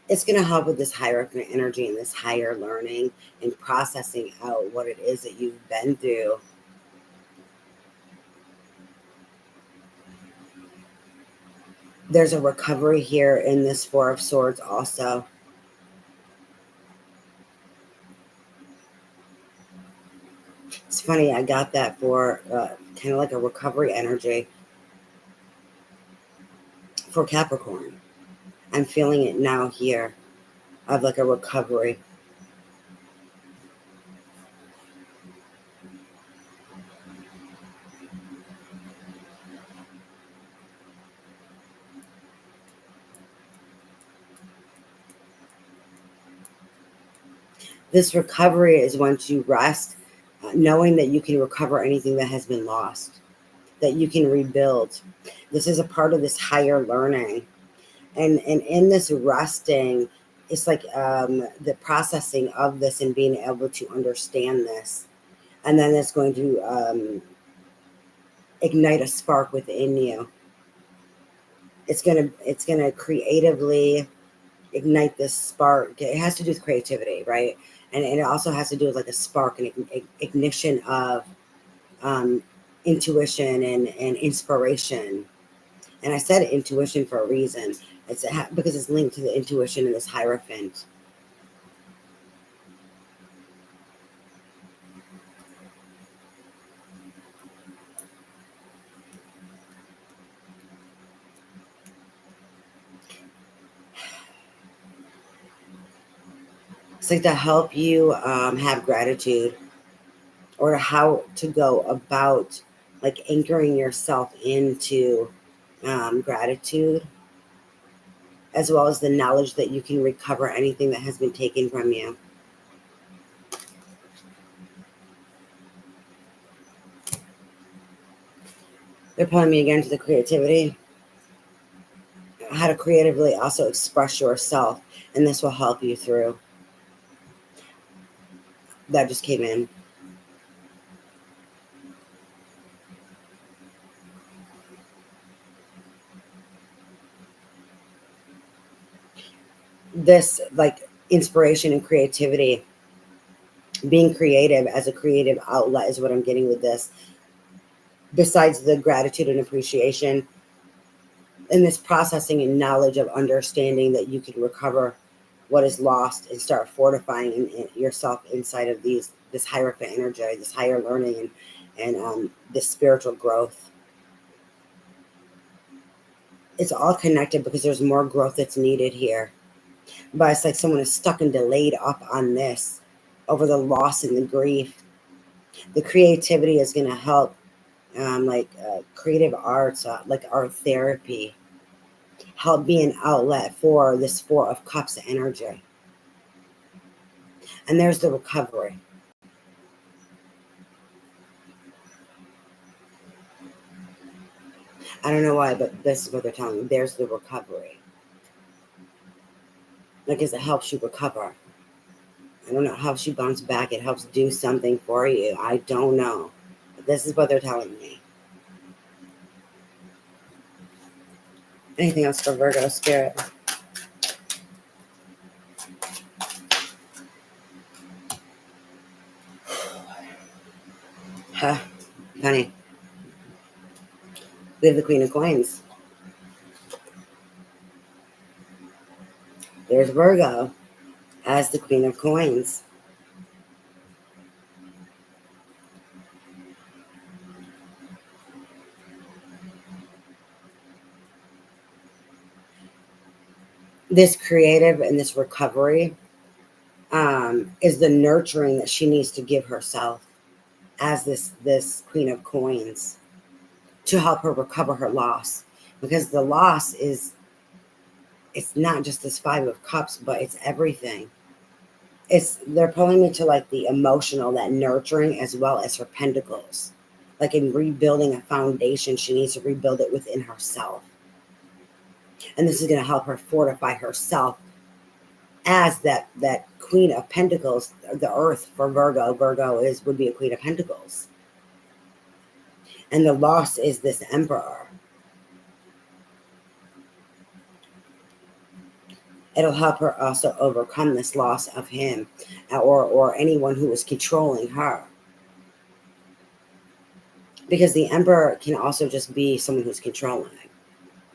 it's going to help with this Hierophant energy and this higher learning and processing out what it is that you've been through. There's a recovery here in this Four of Swords also. It's funny, I got that for kind of like a recovery energy for Capricorn. I'm feeling it now here of like a recovery. This recovery is once you rest, knowing that you can recover anything that has been lost, that you can rebuild. This is a part of this higher learning. And in this resting, it's like the processing of this and being able to understand this. And then it's going to ignite a spark within you. It's gonna creatively ignite this spark. It has to do with creativity, right? And it also has to do with like a spark and ignition of intuition and inspiration. And I said intuition for a reason. It's because it's linked to the intuition in this Hierophant. It's like to help you have gratitude, or how to go about like anchoring yourself into gratitude, as well as the knowledge that you can recover anything that has been taken from you. They're pulling me again to the creativity. How to creatively also express yourself, and this will help you through. That just came in. This like inspiration and creativity, being creative as a creative outlet is what I'm getting with this. Besides the gratitude and appreciation, and this processing and knowledge of understanding that you can recover what is lost and start fortifying in yourself inside of this Hierophant energy, this higher learning, and this spiritual growth. It's all connected because there's more growth that's needed here. But it's like someone is stuck and delayed up on this over the loss and the grief. The creativity is going to help, creative arts, like art therapy, help be an outlet for this Four of Cups energy. And there's the recovery. I don't know why, but this is what they're telling me. There's the recovery. Like, as it helps you recover. I don't know, it helps you bounce back. It helps do something for you. I don't know. But this is what they're telling me. Anything else for Virgo Spirit? Huh, honey. We have the Queen of Coins. There's Virgo as the Queen of Coins. This creative and this recovery is the nurturing that she needs to give herself as this Queen of Coins to help her recover her loss. Because the loss is, it's not just this Five of Cups, but it's everything. They're pulling me to like the emotional, that nurturing, as well as her pentacles. Like in rebuilding a foundation, she needs to rebuild it within herself. And this is going to help her fortify herself as that Queen of Pentacles, the Earth for Virgo. Virgo would be a Queen of Pentacles. And the loss is this Emperor. It'll help her also overcome this loss of him or anyone who is controlling her. Because the Emperor can also just be someone who's controlling.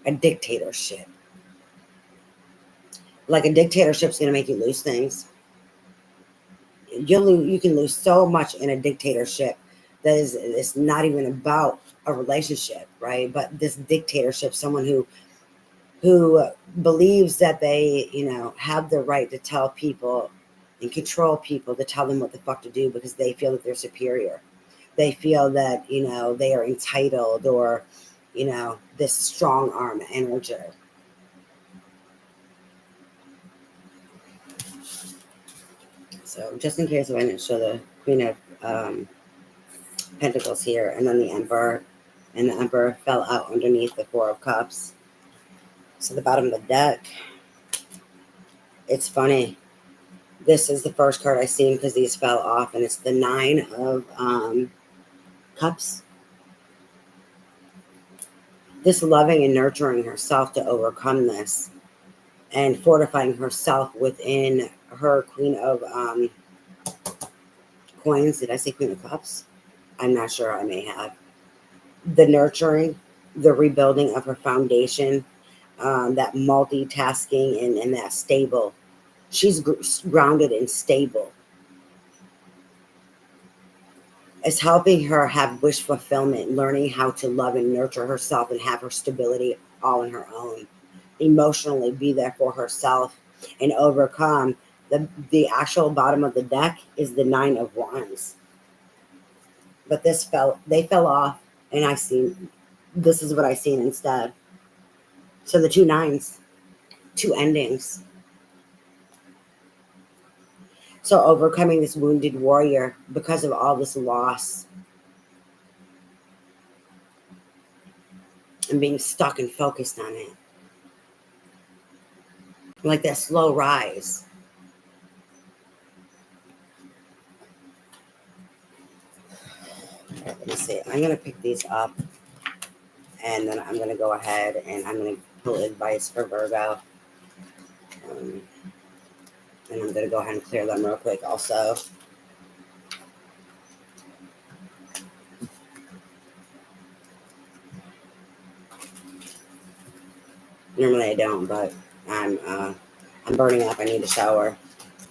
A dictatorship. Like a dictatorship's going to make you lose things. You can lose so much in a dictatorship that it's not even about a relationship, right? But this dictatorship, someone who believes that they, have the right to tell people and control people, to tell them what the fuck to do because they feel that they're superior. They feel that, they are entitled or, this strong arm energy. So just in case I didn't show the Queen of Pentacles here, and then the Emperor, and the Emperor fell out underneath the Four of Cups. So the bottom of the deck, it's funny. This is the first card I seen because these fell off, and it's the Nine of Cups. This loving and nurturing herself to overcome this and fortifying herself within her Queen of Coins. Did I say Queen of Cups? I'm not sure. I may have. The nurturing, the rebuilding of her foundation, that multitasking and that stable. She's grounded and stable. It's helping her have wish fulfillment, learning how to love and nurture herself and have her stability all on her own. Emotionally be there for herself and overcome. The actual bottom of the deck is the Nine of Wands. But they fell off, and this is what I seen instead. So the two nines, two endings. So overcoming this wounded warrior because of all this loss and being stuck and focused on it. Like that slow rise. All right, let me see. I'm going to pick these up, and then I'm going to go ahead and I'm going to pull advice for Virgo. And I'm going to go ahead and clear them real quick also. Normally I don't, but I'm burning up. I need to shower.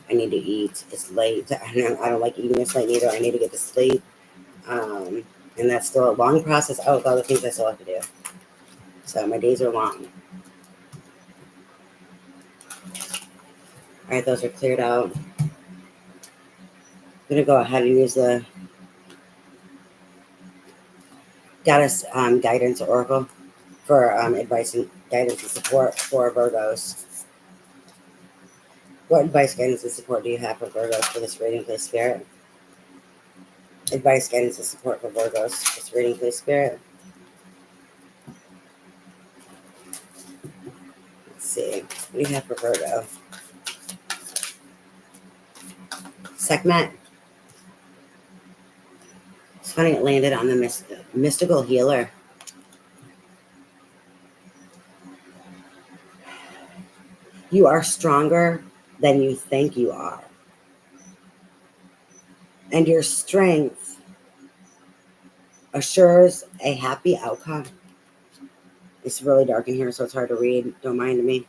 I need to eat. It's late. I don't like eating this late either. I need to get to sleep. And that's still a long process. Oh, with all the things I still have to do. So my days are long. All right, those are cleared out. I'm going to go ahead and use the Goddess Guidance Oracle for advice and guidance and support for Virgos. What advice, guidance, and support do you have for Virgos for this reading, please, Spirit? Advice, guidance, and support for Virgos. This reading, please, Spirit. Let's see. What do you have for Virgo? Sekhmet. It's funny it landed on the mystical healer. You are stronger than you think you are. And your strength assures a happy outcome. It's really dark in here, so it's hard to read. Don't mind me.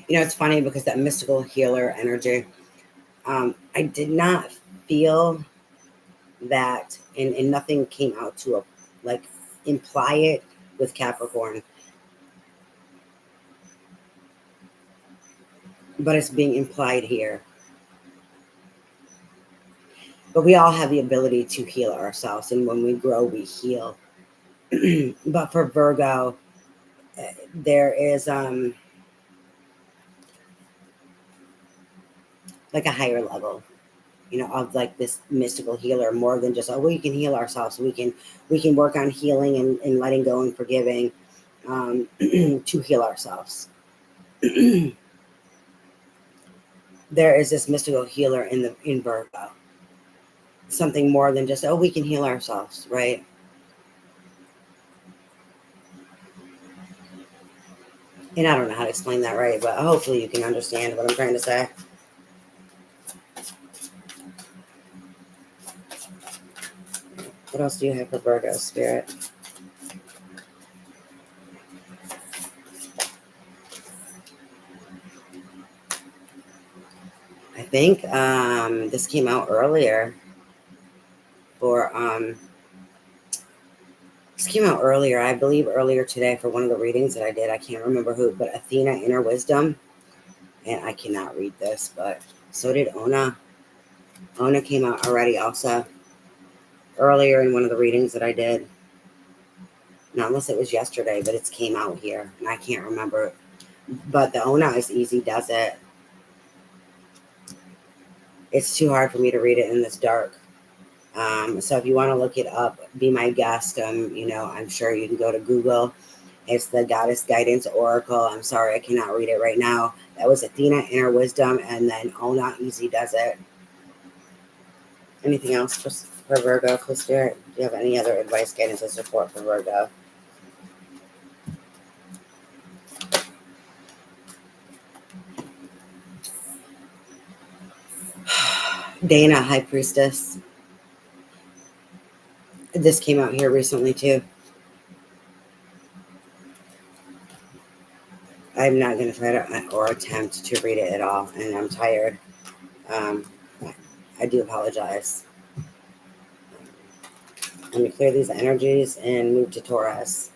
It's funny because that mystical healer energy, I did not feel that, and nothing came out to imply it with Capricorn. But it's being implied here. But we all have the ability to heal ourselves, and when we grow, we heal. But for Virgo, there is like a higher level, of like this mystical healer, more than just, oh, we can heal ourselves. We can work on healing and letting go and forgiving, to heal ourselves. There is this mystical healer in Virgo. Something more than just, oh, we can heal ourselves, right? And I don't know how to explain that right, but hopefully you can understand what I'm trying to say. What else do you have for Virgo, Spirit? I think this came out earlier for this came out earlier, I believe earlier today, for one of the readings that I did. I can't remember who, but Athena Inner Wisdom. And I cannot read this, but so did Ona. Ona came out already also earlier in one of the readings that I did. Not unless it was yesterday, but it's came out here and I can't remember. But the Ona is easy, does it? It's too hard for me to read it in this dark. So if you want to look it up, be my guest. I'm sure you can go to Google. It's the Goddess Guidance Oracle. I'm sorry, I cannot read it right now. That was Athena Inner Wisdom, and then Ona Easy Does It. Anything else for Virgo, Spirit? Do you have any other advice, guidance, or support for Virgo? Dana, High Priestess. This came out here recently too. I'm not going to try to or attempt to read it at all, and I'm tired. I do apologize. Let me clear these energies and move to Taurus.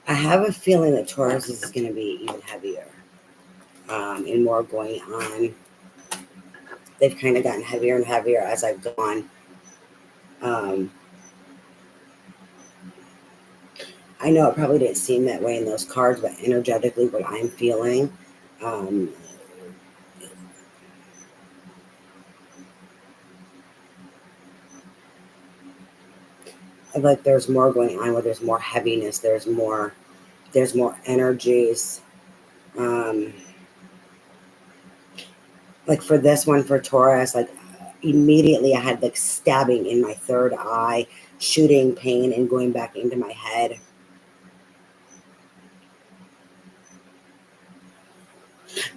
I have a feeling that Taurus is going to be even heavier and more going on. They've kind of gotten heavier and heavier as I've gone. I know it probably didn't seem that way in those cards, but energetically, what I'm feeling, like there's more going on, where there's more heaviness, there's more energies. Like for this one, for Taurus, like immediately I had like stabbing in my third eye, shooting pain and going back into my head.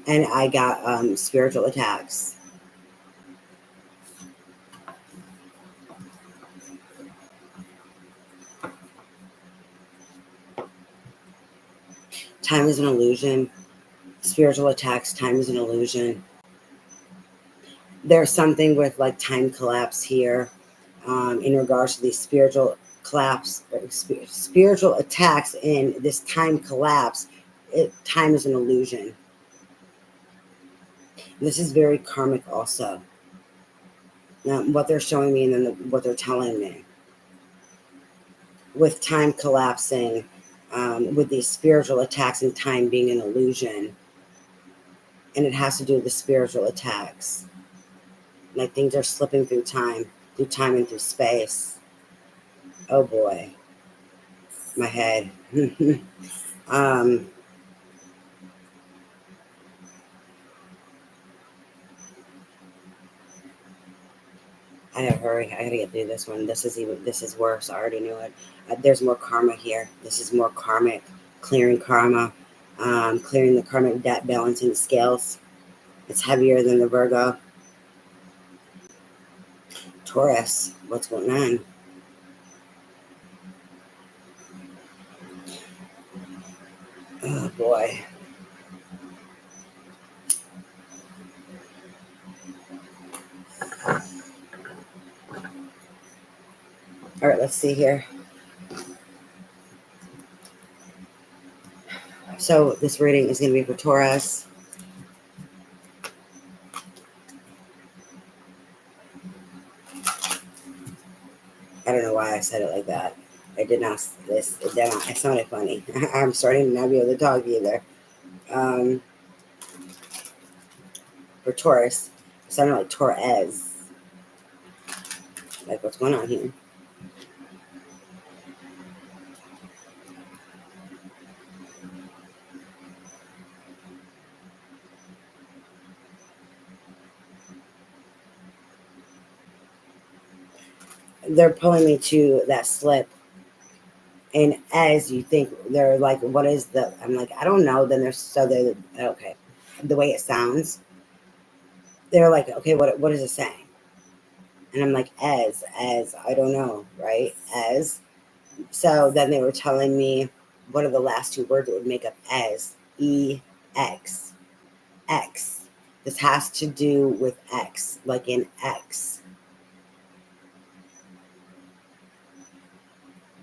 And I got spiritual attacks. Time is an illusion. Spiritual attacks, time is an illusion. There's something with like time collapse here in regards to these spiritual collapse, spiritual attacks in this time collapse. Time is an illusion. This is very karmic also. Now, what they're showing me and then what they're telling me. With time collapsing, with these spiritual attacks and time being an illusion. And it has to do with the spiritual attacks. Like things are slipping through time and through space. Oh boy. My head. I gotta hurry. I gotta get through this one. This is worse. I already knew it. There's more karma here. This is more karmic. Clearing karma. Clearing the karmic debt, balancing the scales. It's heavier than the Virgo. Taurus, what's going on? Oh boy. All right, let's see here. So this reading is going to be for Taurus. I don't know why I said it like that. I did not. It sounded funny. I'm starting to not be able to talk either. For Taurus, it sounded like Torres. Like, what's going on here? They're pulling me to that slip. And as you think, they're like, what is the, I'm like, I don't know. Then they're okay. The way it sounds, they're like, okay, what is it saying? And I'm like, as, I don't know, right? As. So then they were telling me what are the last two words that would make up as, E-X, X. This has to do with X, like in X.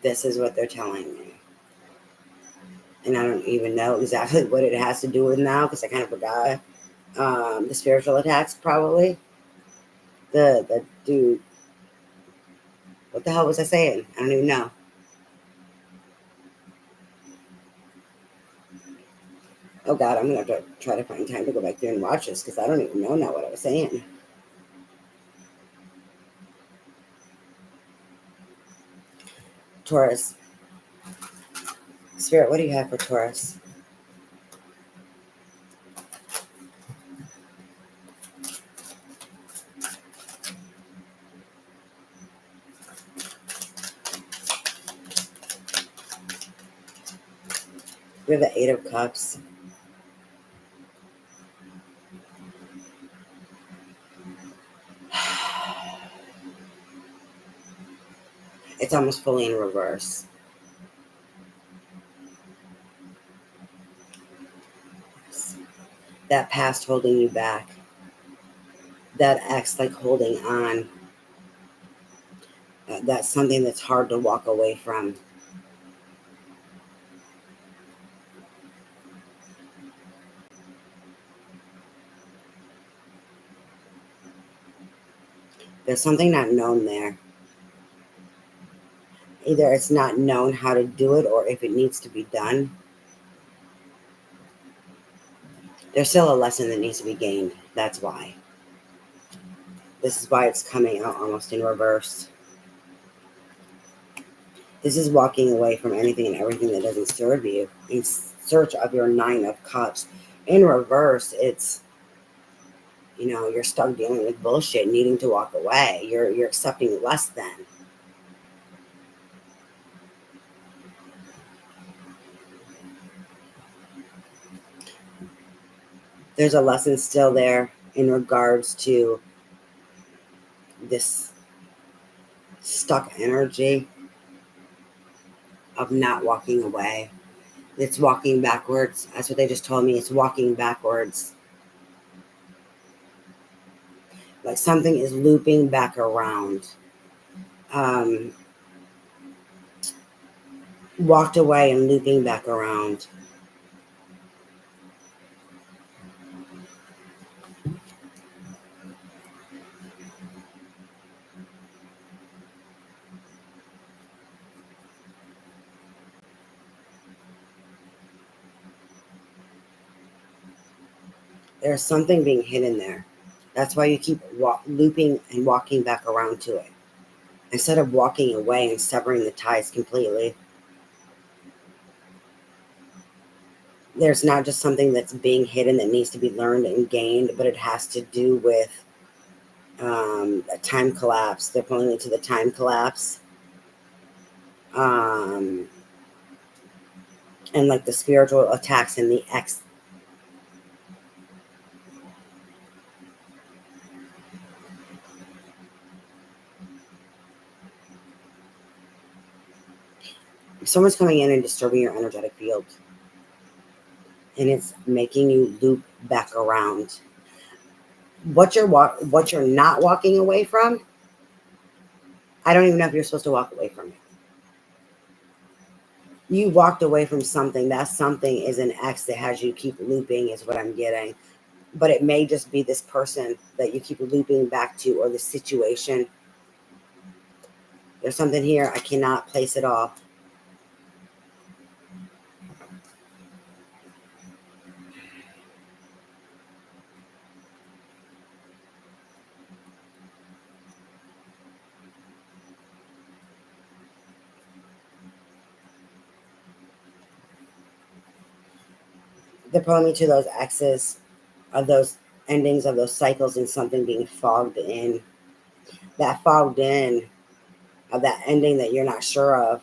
This is what they're telling me. And I don't even know exactly what it has to do with now because I kind of forgot. The spiritual attacks, probably. The dude. What the hell was I saying? I don't even know. Oh God, I'm gonna have to try to find time to go back there and watch this because I don't even know now what I was saying. Taurus. Spirit, what do you have for Taurus? We have the Eight of Cups. It's almost fully in reverse. That past holding you back. That ex like holding on. That's something that's hard to walk away from. There's something not known there. Either it's not known how to do it or if it needs to be done. There's still a lesson that needs to be gained. That's why. This is why it's coming out almost in reverse. This is walking away from anything and everything that doesn't serve you in search of your Nine of Cups. In reverse, it's, you're stuck dealing with bullshit, needing to walk away. You're accepting less than. There's a lesson still there in regards to this stuck energy of not walking away. It's walking backwards. That's what they just told me. It's walking backwards. Like something is looping back around. Walked away and looping back around. There's something being hidden there. That's why you keep looping and walking back around to it. Instead of walking away and severing the ties completely, there's not just something that's being hidden that needs to be learned and gained, but it has to do with a time collapse. They're pulling into the time collapse. And like the spiritual attacks and the X. Someone's coming in and disturbing your energetic field. And it's making you loop back around. What you're not walking away from I don't even know if you're supposed to walk away from it. You walked away from something. That something is an X that has you keep looping, is what I'm getting. But it may just be this person that you keep looping back to, or the situation. There's something here. I cannot place it off. They're pulling me to those X's of those endings of those cycles, and something being fogged in. That fogged in of that ending that you're not sure of.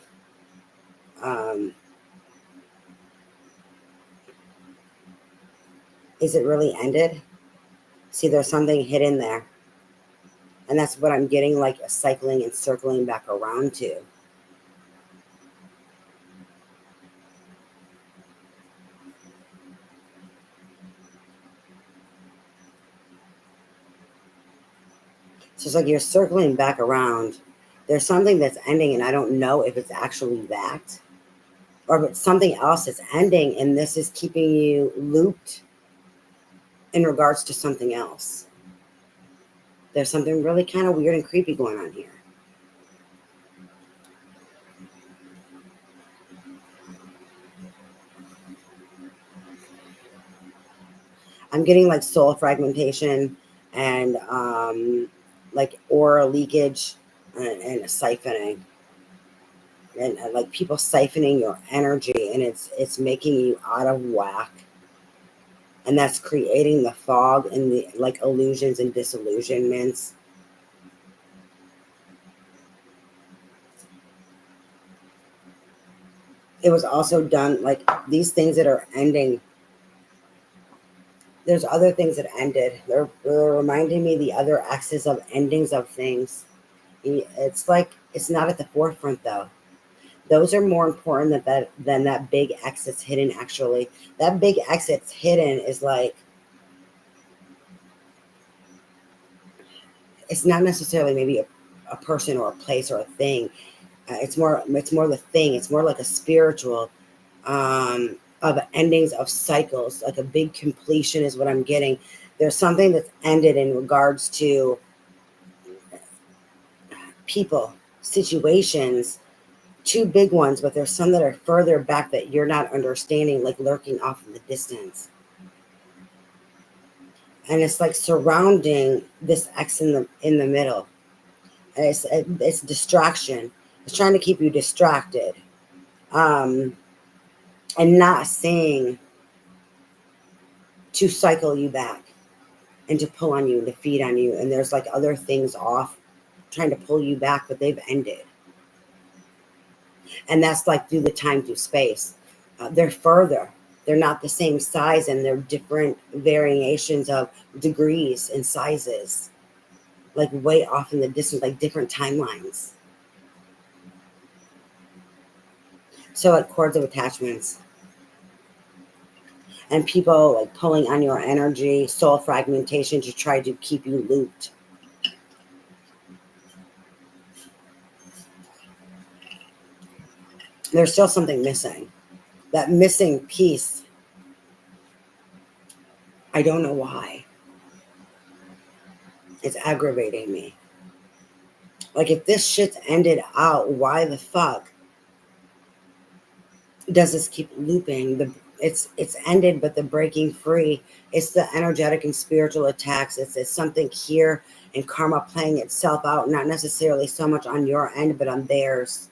Is it really ended? See, there's something hidden there. And that's what I'm getting, like a cycling and circling back around to. So it's like you're circling back around. There's something that's ending, and I don't know if it's actually that, or if it's something else that's ending, and this is keeping you looped in regards to something else. There's something really kind of weird and creepy going on here. I'm getting like soul fragmentation and like aura leakage and siphoning. And like people siphoning your energy, and it's making you out of whack, and that's creating the fog and the like illusions and disillusionments. It was also done like these things that are ending. There's other things that ended. They're reminding me the other axis of endings of things. It's like it's not at the forefront though. Those are more important than that big X that's hidden. Actually, that big X that's hidden is like, it's not necessarily maybe a person or a place or a thing. It's more the thing. It's more like a spiritual of endings of cycles, like a big completion is what I'm getting. There's something that's ended in regards to people, situations, two big ones, but there's some that are further back that you're not understanding, like lurking off in the distance. And it's like surrounding this X in the middle. And it's distraction. It's trying to keep you distracted, and not seeing to cycle you back and to pull on you and to feed on you. And there's like other things off trying to pull you back, but they've ended. And that's like through the time, through space. They're further. They're not the same size, and they're different variations of degrees and sizes, like way off in the distance, like different timelines. So like cords of attachments. And people like pulling on your energy, soul fragmentation to try to keep you looped. There's still something missing. That missing piece, I don't know why. It's aggravating me. Like if this shit's ended out, why the fuck does this keep looping? It's ended, but the breaking free, it's the energetic and spiritual attacks. It's something here and karma playing itself out, not necessarily so much on your end, but on theirs.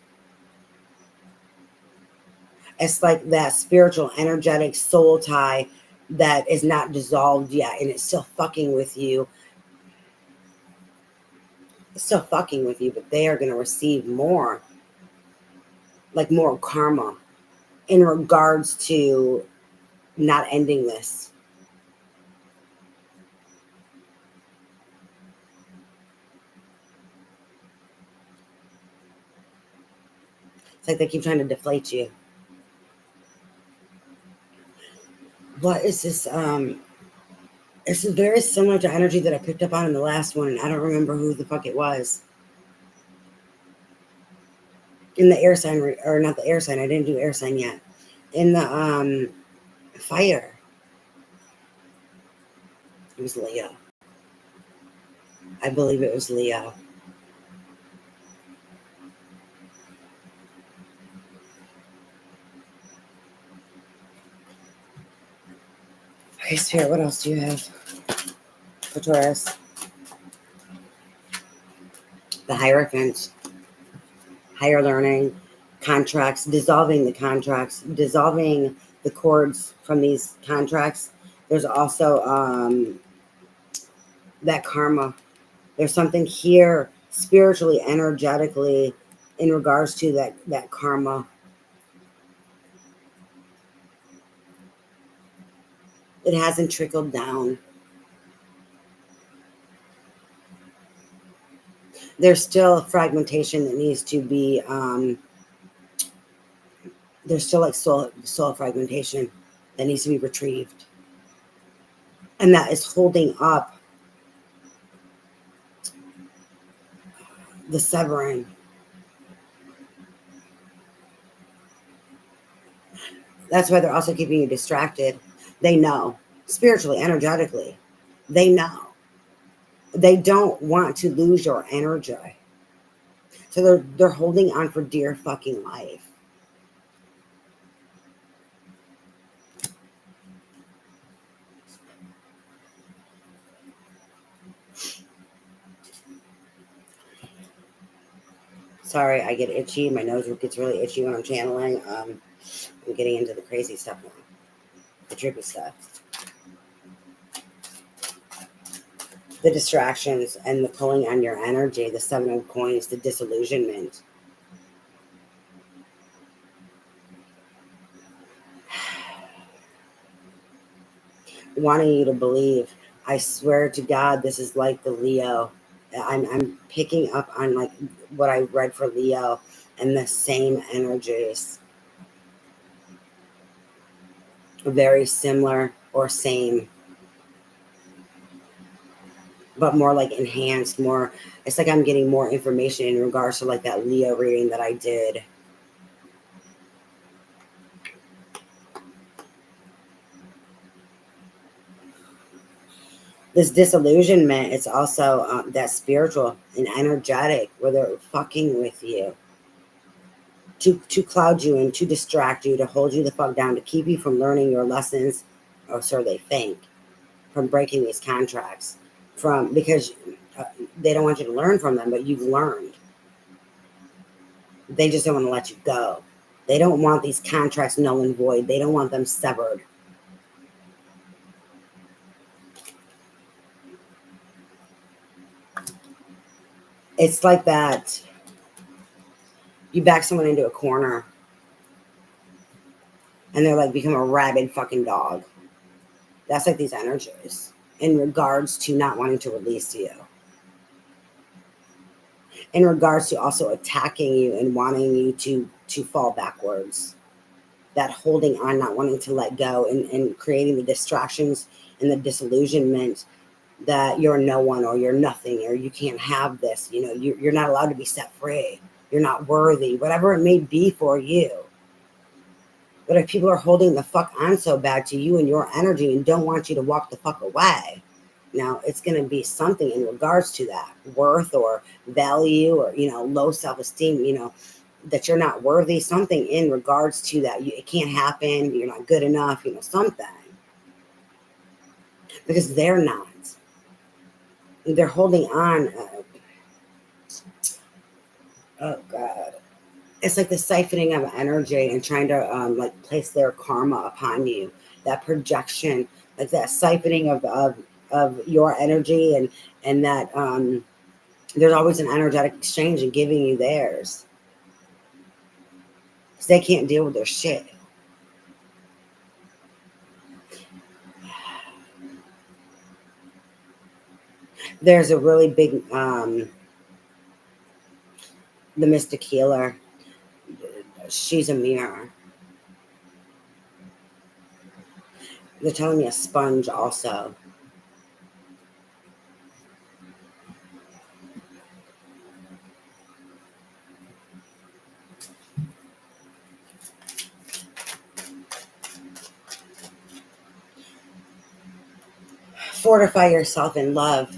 It's like that spiritual, energetic soul tie that is not dissolved yet, and it's still fucking with you. It's still fucking with you, but they are going to receive more, like more karma in regards to not ending this. It's like they keep trying to deflate you. What is this? It's very similar to energy that I picked up on in the last one, and I don't remember who the fuck it was. in the air sign, or not the air sign, I didn't do air sign yet. In the fire, it was Leo. I believe it was Leo. Okay, Spirit, what else do you have for Taurus? The Hierophant, higher learning, contracts, dissolving the contracts, dissolving the cords from these contracts. There's also that karma. There's something here spiritually, energetically, in regards to that karma. It hasn't trickled down. There's still fragmentation that needs to be, there's still like soul fragmentation that needs to be retrieved. And that is holding up the severing. That's why they're also keeping you distracted. They know, spiritually, energetically, they know. They don't want to lose your energy. So they're holding on for dear fucking life. Sorry, I get itchy. My nose gets really itchy when I'm channeling. I'm getting into the crazy stuff now. The trippy stuff. The distractions and the pulling on your energy, the 7 of coins, the disillusionment. Wanting you to believe. I swear to God, this is like the Leo. I'm picking up on like what I read for Leo and the same energies. Very similar or same, but more like enhanced, more. It's like I'm getting more information in regards to like that Leo reading that I did. This disillusionment, it's also that spiritual and energetic, where they're fucking with you to cloud you and to distract you, to hold you the fuck down, to keep you from learning your lessons, or so they think, from breaking these contracts, from because they don't want you to learn from them, but you've learned. They just don't want to let you go. They don't want these contracts null and void. They don't want them severed. It's like that. You back someone into a corner and they're like become a rabid fucking dog. That's like these energies in regards to not wanting to release you. In regards to also attacking you and wanting you to fall backwards. That holding on, not wanting to let go, and creating the distractions and the disillusionment that you're no one, or you're nothing, or you can't have this. You know, you're not allowed to be set free. You're not worthy, whatever it may be for you. But if people are holding the fuck on so bad to you and your energy and don't want you to walk the fuck away, now it's going to be something in regards to that worth or value, or, you know, low self-esteem, you know, that you're not worthy, something in regards to that. It can't happen. You're not good enough, you know, something. Because they're not. They're holding on. Oh, God. It's like the siphoning of energy and trying to like place their karma upon you. That projection, like that siphoning of your energy, and that there's always an energetic exchange and giving you theirs. Because they can't deal with their shit. There's a really big the mystic healer. She's a mirror. They're telling me a sponge also. Fortify yourself in love.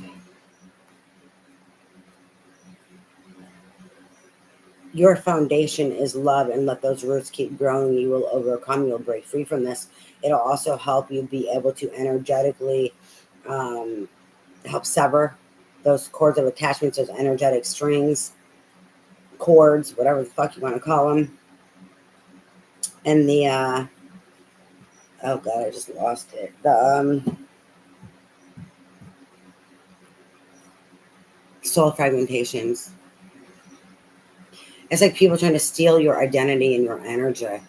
Your foundation is love, and let those roots keep growing. You will overcome. You'll break free from this. It'll also help you be able to energetically help sever those cords of attachments, those energetic strings, cords, whatever the fuck you want to call them. And the, oh God, I just lost it. The soul fragmentations. It's like people trying to steal your identity and your energy.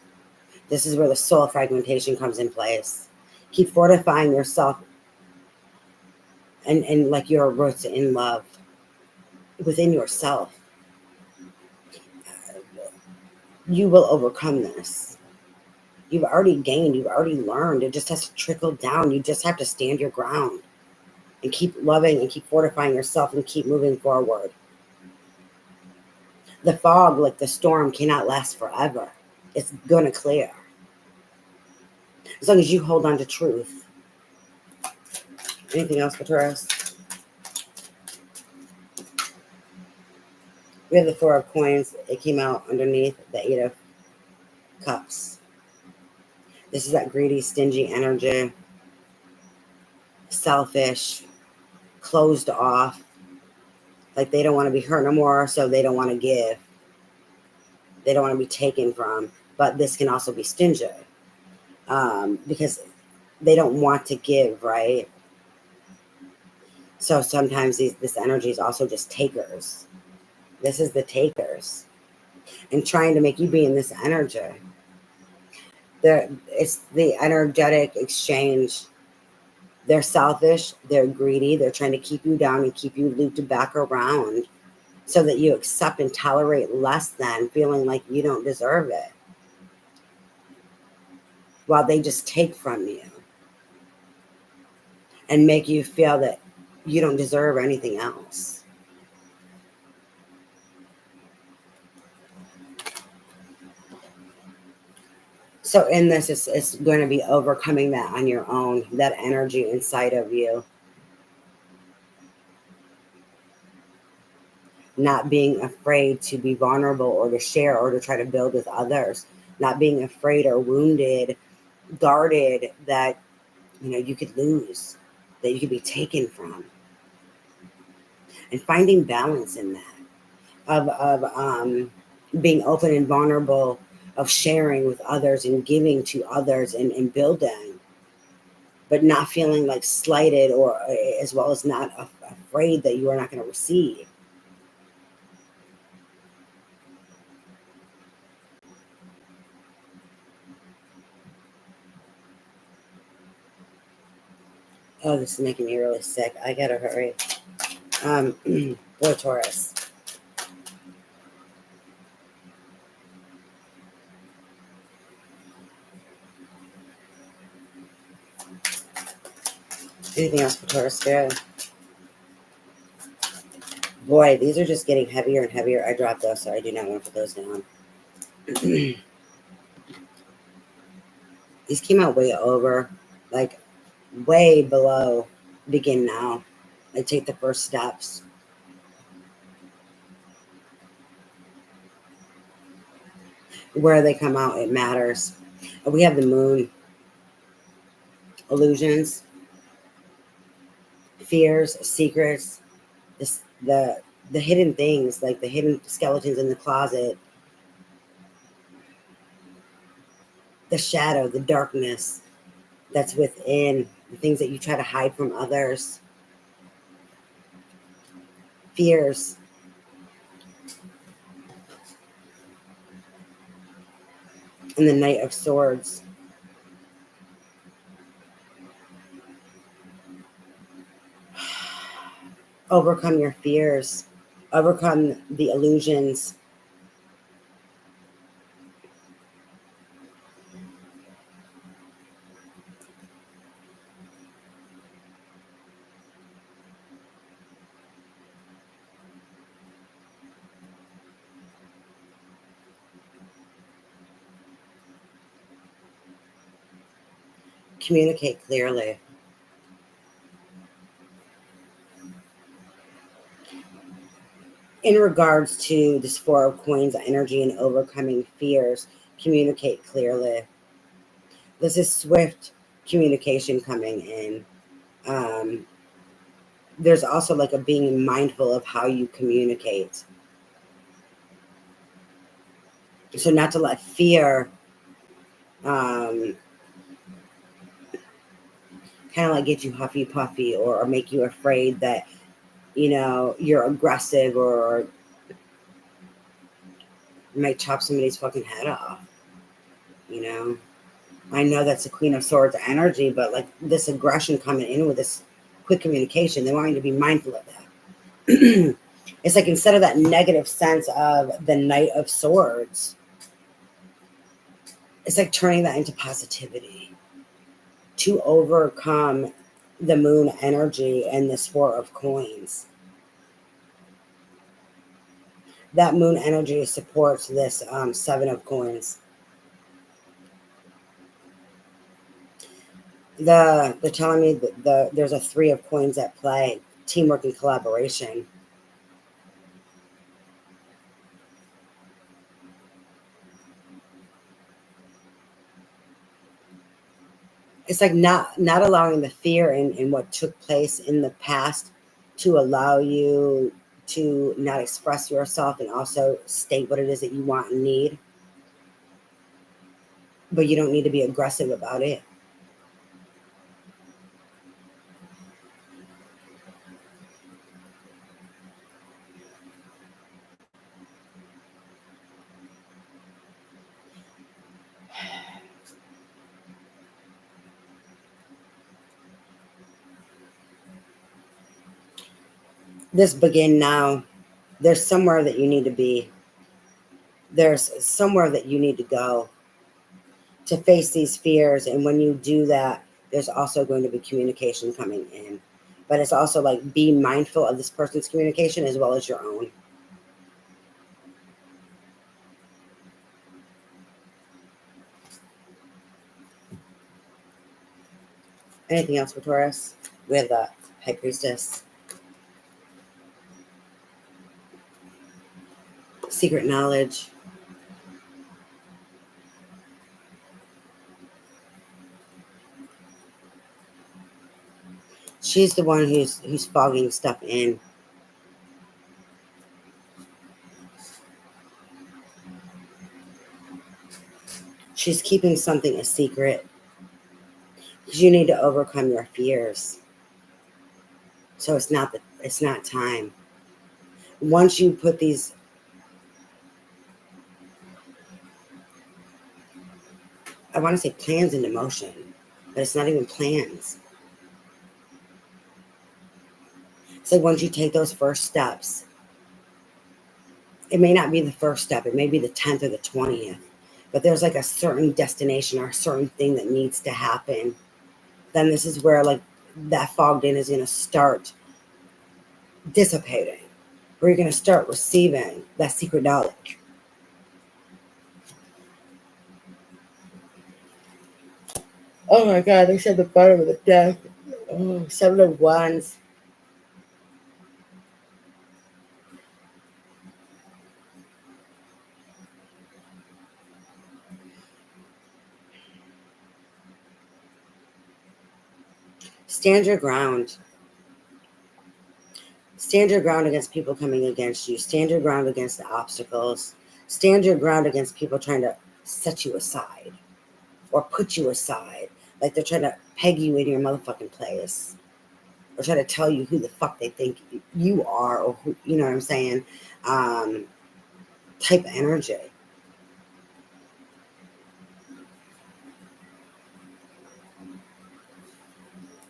This is where the soul fragmentation comes in place. Keep fortifying yourself and like your roots in love within yourself. You will overcome this. You've already gained, you've already learned. It just has to trickle down. You just have to stand your ground and keep loving and keep fortifying yourself and keep moving forward. The fog, like the storm, cannot last forever. It's going to clear. As long as you hold on to truth. Anything else for Taurus? We have the Four of Coins. It came out underneath the Eight of Cups. This is that greedy, stingy energy. Selfish. Closed off. Like they don't want to be hurt no more, so they don't want to give. They don't want to be taken from. But this can also be stingy. Because they don't want to give, right? So sometimes this energy is also just takers. This is the takers. And trying to make you be in this energy. It's the energetic exchange. They're selfish. They're greedy. They're trying to keep you down and keep you looped back around so that you accept and tolerate less than, feeling like you don't deserve it. While they just take from you and make you feel that you don't deserve anything else. So in this, it's going to be overcoming that on your own, that energy inside of you. Not being afraid to be vulnerable or to share or to try to build with others. Not being afraid or wounded, guarded that, you could lose, that you could be taken from. And finding balance in that. Of being open and vulnerable, of sharing with others and giving to others and building, but not feeling like slighted or as well as not afraid that you are not going to receive. Oh, this is making me really sick. I gotta hurry. Boy, Taurus. Anything else for Taurus Spirit? Boy, these are just getting heavier and heavier. I dropped those, so I do not want to put those down. These came out way over, like way below begin now. I take the first steps. Where they come out, it matters. We have the moon. Illusions, fears, secrets, the hidden things, like the hidden skeletons in the closet, the shadow, the darkness that's within, the things that you try to hide from others, fears. And the Knight of Swords. Overcome your fears. Overcome the illusions. Communicate clearly. in regards to this Four of Coins energy and overcoming fears, communicate clearly. This is swift communication coming in. There's also like a being mindful of how you communicate. So not to let fear kind of like get you huffy puffy or make you afraid that, you know, you're aggressive or might chop somebody's fucking head off. You know, I know that's the Queen of Swords energy, but like this aggression coming in with this quick communication, they want you to be mindful of that. It's like instead of that negative sense of the Knight of Swords, it's like turning that into positivity to overcome the Moon energy and this Four of Coins. That Moon energy supports this Seven of Coins. They're telling me that there's a Three of Coins at play, teamwork and collaboration. It's like not allowing the fear in what took place in the past to allow you to not express yourself and also state what it is that you want and need. But you don't need to be aggressive about it. This begin now. There's somewhere that you need to be. There's somewhere that you need to go to face these fears. And when you do that, there's also going to be communication coming in. But it's also like be mindful of this person's communication as well as your own. Anything else for Taurus? We have the High Priestess. Secret knowledge. She's the one who's fogging stuff in. She's keeping something a secret. Because you need to overcome your fears. So it's not time. Once you put these I want to say plans into motion, but it's not even plans. So once you take those first steps, it may not be the first step, it may be the 10th or the 20th, but there's like a certain destination or a certain thing that needs to happen. Then this is where like that fogged in is going to start dissipating, where you're going to start receiving that secret knowledge. Oh my God, they said the bottom of the deck. Oh, 7 of Wands. Stand your ground. Stand your ground against people coming against you. Stand your ground against the obstacles. Stand your ground against people trying to set you aside or put you aside. Like they're trying to peg you in your motherfucking place or try to tell you who the fuck they think you are or who, you know what I'm saying? Type energy.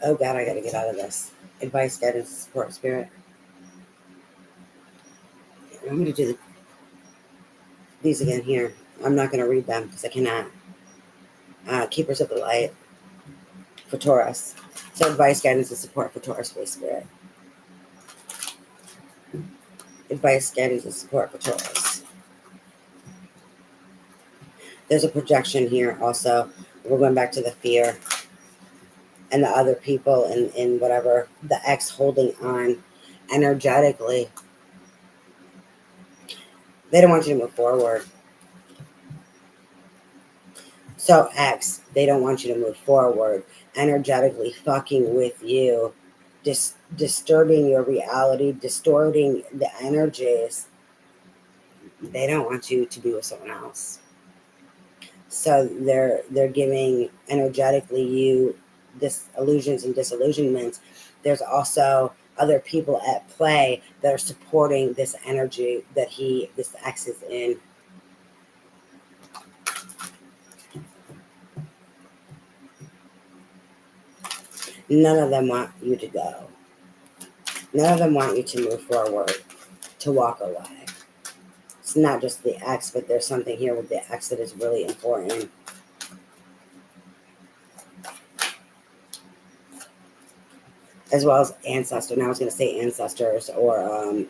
Oh God, I got to get out of this. Advice, guidance, support, spirit. I'm going to do these again here. I'm not going to read them because I cannot. Keepers of the light for Taurus. So advice, guidance, and support for Taurus, Holy Spirit. Advice, guidance, and support for Taurus. There's a projection here also. We're going back to the fear and the other people and whatever, the ex holding on energetically. They don't want you to move forward. So X, they don't want you to move forward, energetically fucking with you, disturbing your reality, distorting the energies. They don't want you to be with someone else. So they're giving energetically you this illusions and disillusionments. There's also other people at play that are supporting this energy that this X is in. None of them want you to go. None of them want you to move forward, to walk away. It's not just the X, but there's something here with the X that is really important. As well as ancestor. Now I was going to say ancestors or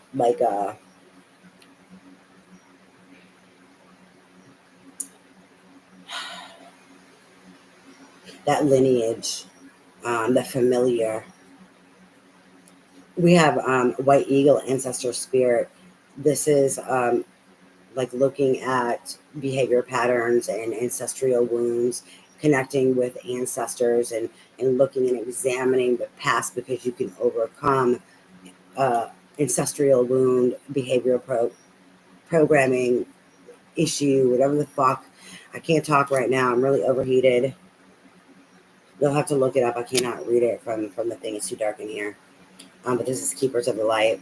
that lineage, the familiar. We have white eagle ancestor spirit. This is like looking at behavior patterns and ancestral wounds, connecting with ancestors and looking and examining the past, because you can overcome ancestral wound, programming issue, whatever the fuck. I can't talk right now. I'm really overheated. You'll have to look it up. I cannot read it from the thing. It's too dark in here. But this is Keepers of the Light.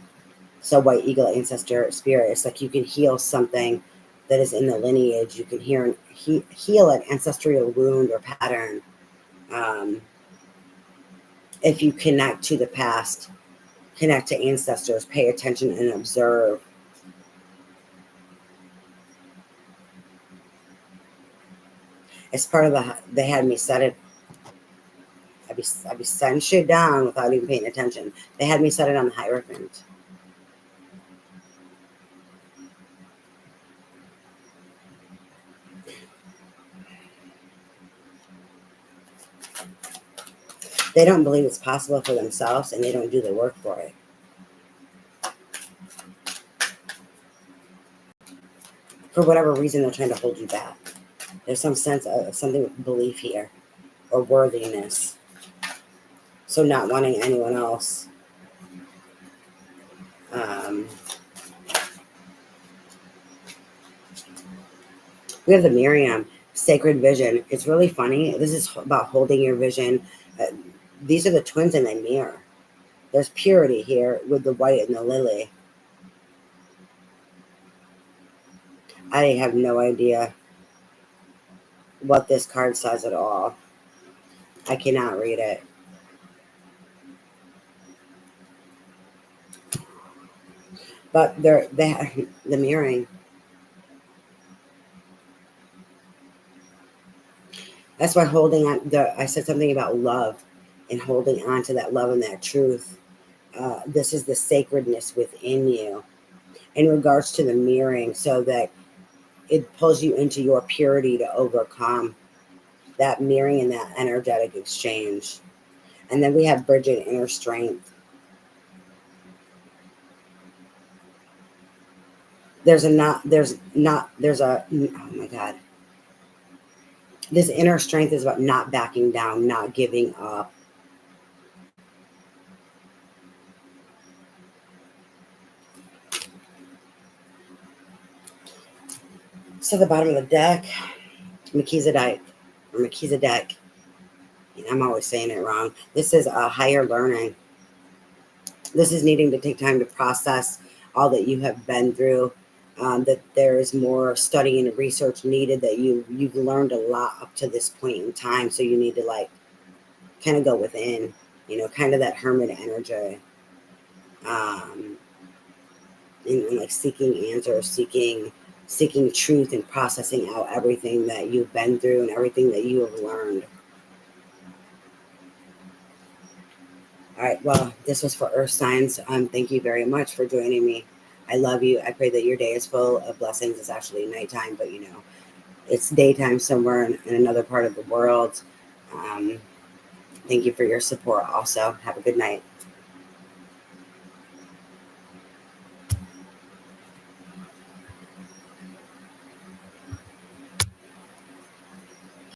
So white eagle ancestor spirit. It's like you can heal something that is in the lineage. You can heal an ancestral wound or pattern. If you connect to the past, connect to ancestors, pay attention and observe. It's part of they had me set it. I'd be setting shit down without even paying attention. They had me set it on the Hierophant. They don't believe it's possible for themselves, and they don't do the work for it. For whatever reason, they're trying to hold you back. There's some sense of something with belief here, or worthiness. So not wanting anyone else. We have the Miriam, sacred vision. It's really funny. This is about holding your vision. These are the twins in the mirror. There's purity here with the white and the lily. I have no idea what this card says at all. I cannot read it. But the mirroring. That's why holding on. I said something about love and holding on to that love and that truth. This is the sacredness within you in regards to the mirroring, so that it pulls you into your purity to overcome that mirroring and that energetic exchange. And then we have Bridget, inner strength. There's a, oh my God. This inner strength is about not backing down, not giving up. So the bottom of the deck, Melchizedek, or Melchizedek. I'm always saying it wrong. This is a higher learning. This is needing to take time to process all that you have been through. That there is more study and research needed, that you've learned a lot up to this point in time. So you need to kind of go within, kind of that hermit energy. And seeking answers, seeking truth, and processing out everything that you've been through and everything that you have learned. All right, well, this was for Earth signs. Thank you very much for joining me. I love you. I pray that your day is full of blessings. It's actually nighttime, but it's daytime somewhere in another part of the world. Thank you for your support also. Have a good night.